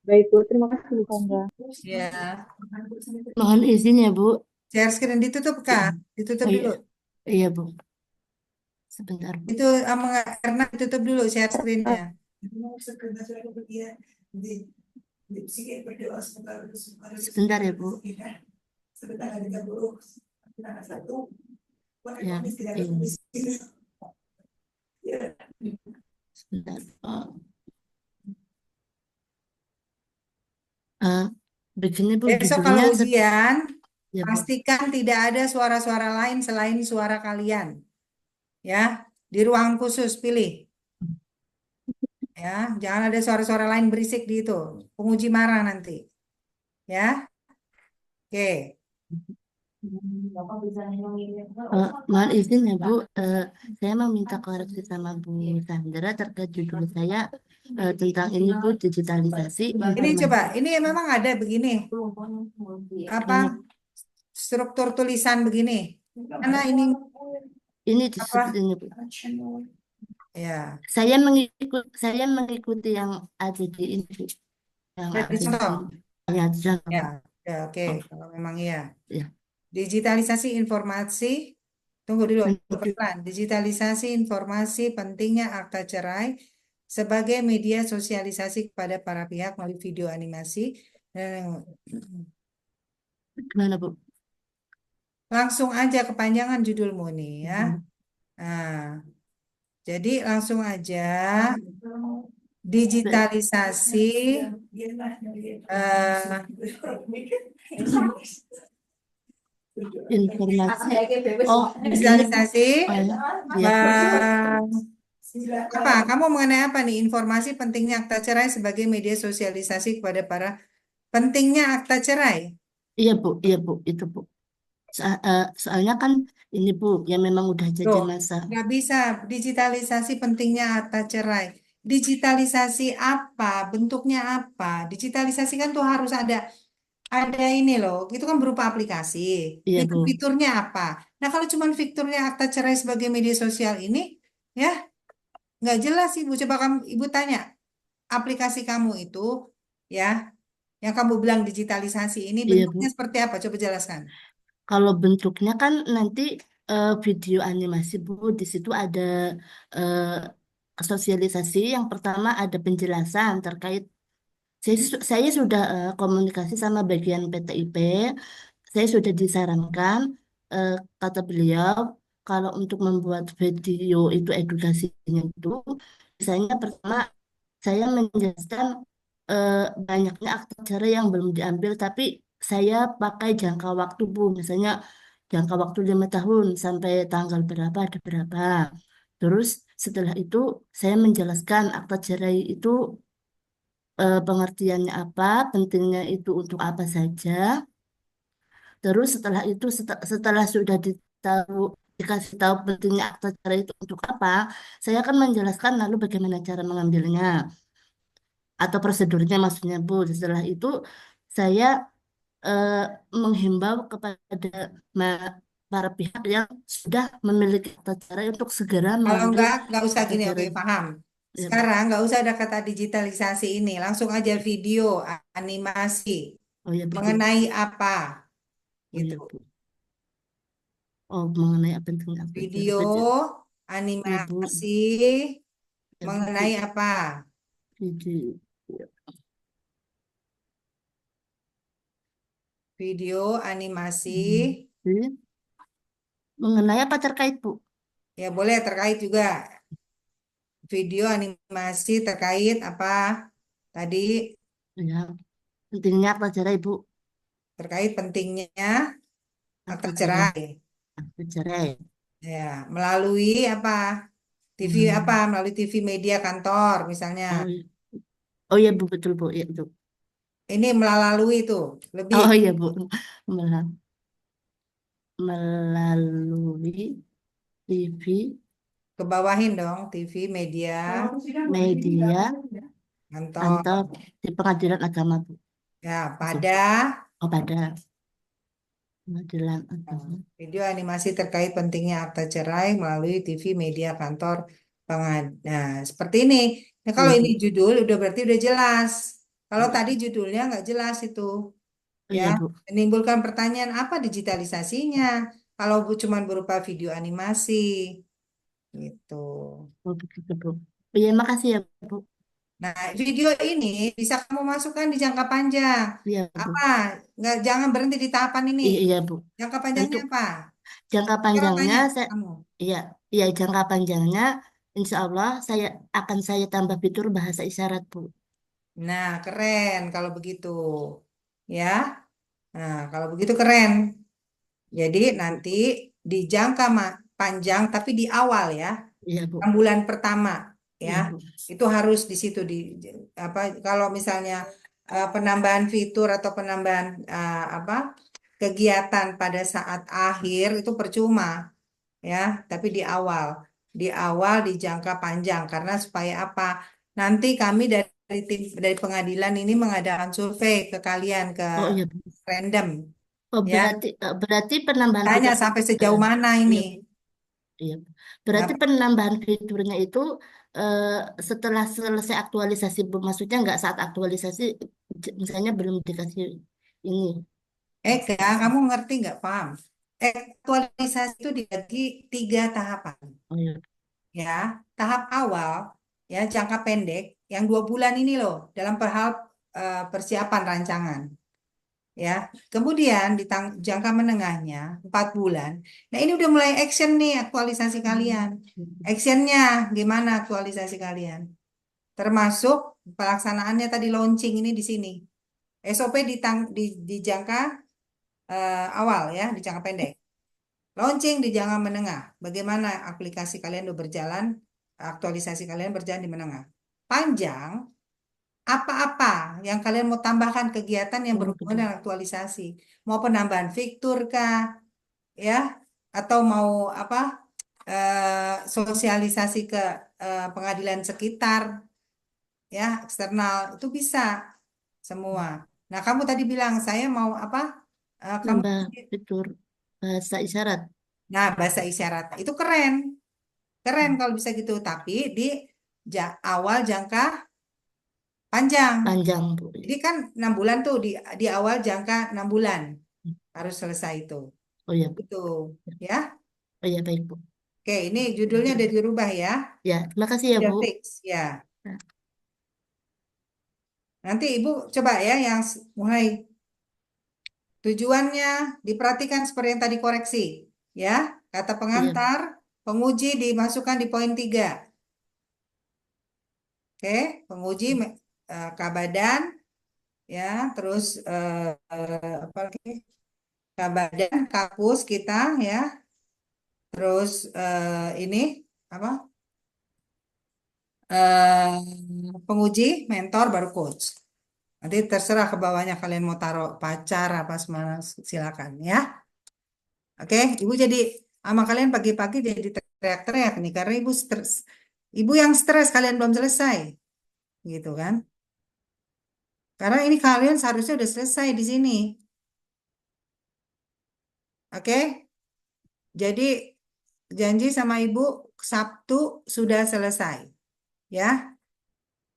Baik Bu, terima kasih Bu Sandra. Ya. Mohon izin ya, Bu. Share screen ditutup Kak. Ditutup Oh, dulu. iya. Iya, Bu. Sebentar, Bu. Itu karena ditutup dulu share screen-nya. Sebentar ya, Bu. Ya, ini. Sebentar. Begini, Bu, Besok kalau judulnya. ujian, Ya, Bu. pastikan tidak ada suara-suara lain selain suara kalian. Ya, di ruang khusus pilih. Ya, jangan ada suara-suara lain berisik di itu. Penguji marah nanti. Ya, oke. Mohon izin ya, Bu. Saya mau minta koreksi sama Bu Sandra terkait judul saya tentang ini, Bu, digitalisasi Ini coba, informasi. ini memang ada begini. Apa struktur tulisan begini? Karena Ini apa? disebut ini, Bu. Ya, Saya mengikuti yang ada di ini, Bu. Yang ada ada di di contoh. ya, di sana, Ya, Bu. ya, oke. Kalau memang iya. Ya. Digitalisasi informasi, tunggu dulu, Men- pelan. Digitalisasi informasi pentingnya akta cerai sebagai media sosialisasi kepada para pihak melalui video animasi. Gimana, Bu? Langsung aja kepanjangan judulmu nih ya. Nah, jadi langsung aja digitalisasi eh, Informasi. Oh, ini, digitalisasi ya, Bu. apa? Kamu mengenai apa nih? Informasi pentingnya akta cerai sebagai media sosialisasi kepada para pentingnya akta cerai. Iya, Bu. Iya, Bu. Itu, Bu. Soalnya kan ini, Bu, yang memang udah jadi Tuh, masa. nggak bisa digitalisasi pentingnya akta cerai. Digitalisasi apa? Bentuknya apa? Digitalisasi kan tuh harus ada ini loh. Itu kan berupa aplikasi. Iya, Bu. Fitur-fiturnya apa? Nah, kalau cuma fiturnya akta cerai sebagai media sosial ini, ya nggak jelas Ibu. Coba kamu Ibu tanya aplikasi kamu itu, ya, yang kamu bilang digitalisasi ini Iya, Bu. bentuknya seperti apa? Coba jelaskan. Kalau bentuknya kan nanti video animasi Bu, di situ ada eh, sosialisasi. Yang pertama ada penjelasan terkait. Saya sudah komunikasi sama bagian PTIP. Saya sudah disarankan, eh, kata beliau, kalau untuk membuat video itu edukasinya itu, misalnya pertama saya menjelaskan eh, banyaknya akte cerai yang belum diambil, tapi saya pakai jangka waktu Bu, misalnya jangka waktu 5 tahun sampai tanggal berapa ada berapa. Terus setelah itu saya menjelaskan akte cerai itu pengertiannya apa, pentingnya itu untuk apa saja. Terus setelah itu setelah sudah dikasih tahu pentingnya akte cerai itu untuk apa, saya akan menjelaskan lalu bagaimana cara mengambilnya atau prosedurnya maksudnya Bu. Setelah itu saya eh, menghimbau kepada ma- para pihak yang sudah memiliki akte cerai untuk segera Kalau mengambil nggak usah akte gini, oke, cerai. paham. Ya, Bu. Sekarang nggak usah ada kata digitalisasi ini, langsung aja video, animasi, Oh ya begitu. mengenai apa, Oh gitu. ya Bu. Oh mengenai apa pentingnya akte cerai. Video, Ya Bu. animasi, Ya Bu. mengenai apa? Video. Ya. Video, animasi, Jadi, mengenai apa terkait Bu? ya boleh terkait juga. Video, animasi terkait apa? Tadi Ya, pentingnya akte cerai Bu. terkait pentingnya akta Akte cerai. cerai. Akte cerai. Ya, melalui apa? TV apa? Hmm. Melalui TV media kantor misalnya. Oh, iya. Oh iya Bu, betul Bu. Ya, betul. Ini melalui itu lebih Oh iya Bu. Mela- Melalui TV, ke bawahin dong TV media media, kantor. kantor di pengadilan agama Bu. Ya, Betul. pada Oh pada pengadilan agama. video animasi terkait pentingnya akta cerai melalui TV media kantor Nah, seperti ini. Nah, kalau Iya ini Bu. judul udah berarti udah jelas. Kalau tadi judulnya nggak jelas itu, Oh ya, iya Bu. menimbulkan pertanyaan apa digitalisasinya? Kalau cuman berupa video animasi, gitu. Oh begitu Bu. Oh iya makasih ya Bu. Nah, video ini bisa kamu masukkan di jangka panjang. Iya Bu. Apa? Nggak, jangan berhenti di tahapan ini. Iya, iya Bu. Jangka Nah, panjangnya itu apa? jangka Sekarang panjangnya tanya saya kamu. iya, iya jangka panjangnya insya Allah saya tambah fitur bahasa isyarat Bu. Nah, keren kalau begitu. Ya. Nah, kalau begitu keren. Jadi nanti di jangka panjang tapi di awal ya, Iya Bu. 6 bulan pertama ya. Iya Bu. Itu harus di situ di apa kalau misalnya penambahan fitur atau penambahan apa kegiatan pada saat akhir itu percuma ya, tapi di awal di jangka panjang karena supaya apa? Nanti kami dari tim dari pengadilan ini mengadakan survei ke kalian ke Oh iya Bu. random Oh ya. berarti penambahan Tanya fitur sampai eh, sejauh mana ini. iya iya Bu. Berarti Nah, penambahan fiturnya itu eh, setelah selesai aktualisasi Bu. Maksudnya nggak saat aktualisasi misalnya belum dikasih ini. Eka, kamu ngerti nggak paham? Aktualisasi itu dibagi 3 tahapan Oh iya. ya. Tahap awal ya jangka pendek yang 2 bulan ini loh dalam hal persiapan rancangan. Ya, kemudian di jangka menengahnya 4 bulan. Nah ini udah mulai action nih aktualisasi kalian. Actionnya gimana aktualisasi kalian? Termasuk pelaksanaannya tadi launching ini di sini. SOP di jangka awal ya, di jangka pendek. Launching di jangka menengah. Bagaimana aplikasi kalian udah berjalan, aktualisasi kalian berjalan di menengah. Panjang, apa-apa yang kalian mau tambahkan kegiatan yang Oh, berhubungan betul. dengan aktualisasi. Mau penambahan fitur kah, ya, atau mau apa sosialisasi ke pengadilan sekitar, ya, eksternal itu bisa semua. Nah, kamu tadi bilang saya mau apa? Kamu, Nambah fitur bahasa isyarat nah bahasa isyarat itu keren, keren kalau bisa gitu. Tapi di awal jangka panjang. panjang Bu. Jadi kan 6 bulan tuh di awal jangka 6 bulan harus selesai itu. Oh ya, Itu ya. oh ya baik Bu. Oke, ini judulnya udah dirubah ya. Ya, terima kasih ya Udah Bu. fix ya. Nah, Nanti Ibu coba ya yang mulai tujuannya diperhatikan seperti yang tadi koreksi ya. Kata iya, pengantar, penguji dimasukkan di poin 3. Oke, penguji Kabadan ya, terus apa lagi? Kabadan, kapus kita ya. Terus ini apa? eh Penguji, mentor, baru coach. Nanti terserah ke bawahnya kalian mau taruh pacar apa semua silakan ya. Oke, Ibu jadi sama kalian pagi-pagi jadi teriak-teriak nih karena Ibu stres. Ibu yang stres kalian belum selesai gitu kan. Karena ini kalian seharusnya udah selesai di sini. Oke? Jadi janji sama Ibu Sabtu sudah selesai ya.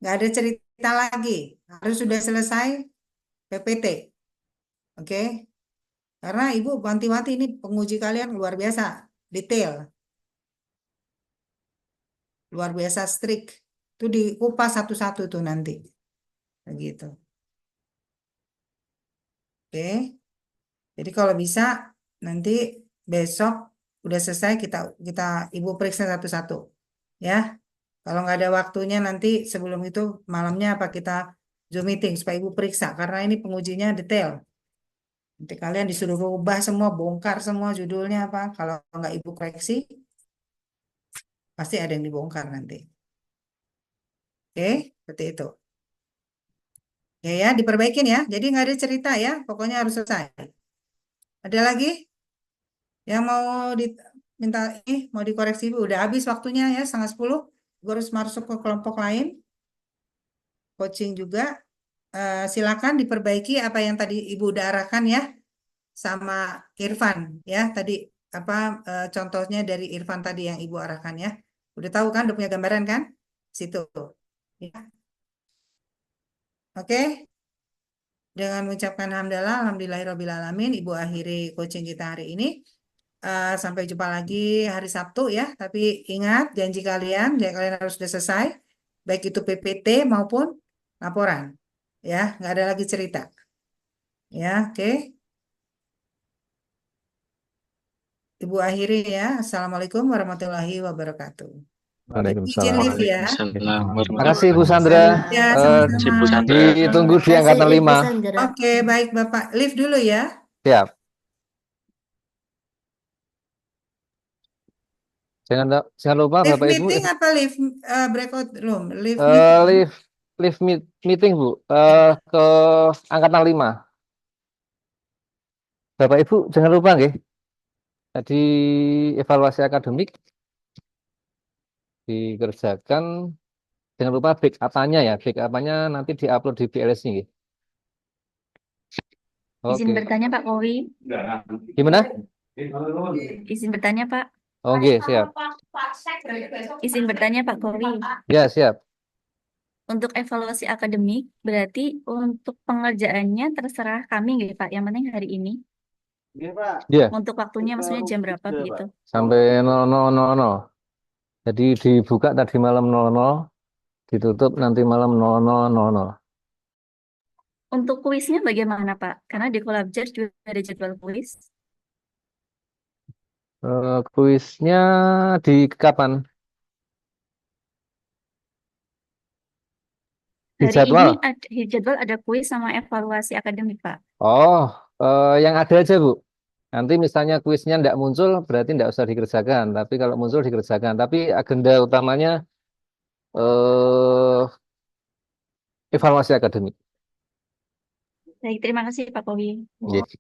Nggak ada cerita lagi. Harus sudah selesai PPT. Oke? Karena Ibu wanti-wanti ini penguji kalian luar biasa, detail, luar biasa strict. Itu dikupas satu-satu tuh nanti. Begitu. Oke. Jadi kalau bisa nanti besok udah selesai kita kita Ibu periksa satu-satu. Ya. Kalau nggak ada waktunya nanti sebelum itu malamnya apa kita Zoom meeting supaya Ibu periksa karena ini pengujinya detail. Nanti kalian disuruh rubah semua, bongkar semua judulnya apa. Kalau nggak Ibu koreksi, pasti ada yang dibongkar nanti. Oke, seperti itu. Ya, diperbaikin ya. Jadi nggak ada cerita ya. Pokoknya harus selesai. Ada lagi yang mau minta mau dikoreksi Ibu? Udah habis waktunya ya, 9:30. Gue harus masuk ke kelompok lain. Coaching juga. Silakan diperbaiki apa yang tadi Ibu udah arahkan ya. Sama Irfan ya. Tadi apa contohnya dari Irfan tadi yang Ibu arahkan ya. Udah tahu kan? Udah punya gambaran kan? Situ. Ya. Oke. Dengan mengucapkan hamdalah, alhamdulillahirrabbilalamin, Ibu akhiri coaching kita hari ini. Sampai jumpa lagi hari Sabtu ya. Tapi ingat janji kalian, kalian harus sudah selesai. Baik itu PPT maupun laporan. Ya, nggak ada lagi cerita. Ya, oke. Ibu akhiri ya. Assalamualaikum warahmatullahi wabarakatuh. Izin Waalaikumsalam. live ya. Waalaikumsalam Makasih Bu warahmatullahi Sandra. wabarakatuh. Ya, Eh, sama-sama. Bu Sandra. Ditunggu di kasih angkatan Ibu 5. Sandra. Oke, baik Bapak. Live dulu ya. Siap. Jangan lupa Live Bapak Ibu meeting apa live breakout room? Live meeting. live meeting Bu ke angkatan 5. Bapak Ibu jangan lupa nggih. Tadi evaluasi akademik dikerjakan. Jangan lupa backup-nya ya. Backup-nya nanti diupload di PLS nggih. Izin Oke. bertanya Pak Kowi. Gimana? Izin bertanya Pak. Oke, siap. Izin bertanya Pak Kowi. Ya, siap. Untuk evaluasi akademik, berarti untuk pengerjaannya terserah kami nggak Pak? Yang penting hari ini. Ya, Untuk waktunya maksudnya jam berapa begitu? sampai 00.00. Jadi dibuka tadi malam 00, ditutup nanti malam 00.00. Untuk kuisnya bagaimana Pak? Karena di Collabjar juga ada jadwal kuis. Kuisnya di kapan? Di Hari jadwal? ini di jadwal ada kuis sama evaluasi akademik Pak. Oh, yang ada aja Bu. Nanti misalnya kuisnya tidak muncul, berarti tidak usah dikerjakan. Tapi kalau muncul dikerjakan. Tapi agenda utamanya eh, evaluasi akademik. Baik, terima kasih Pak Kowi. Yes.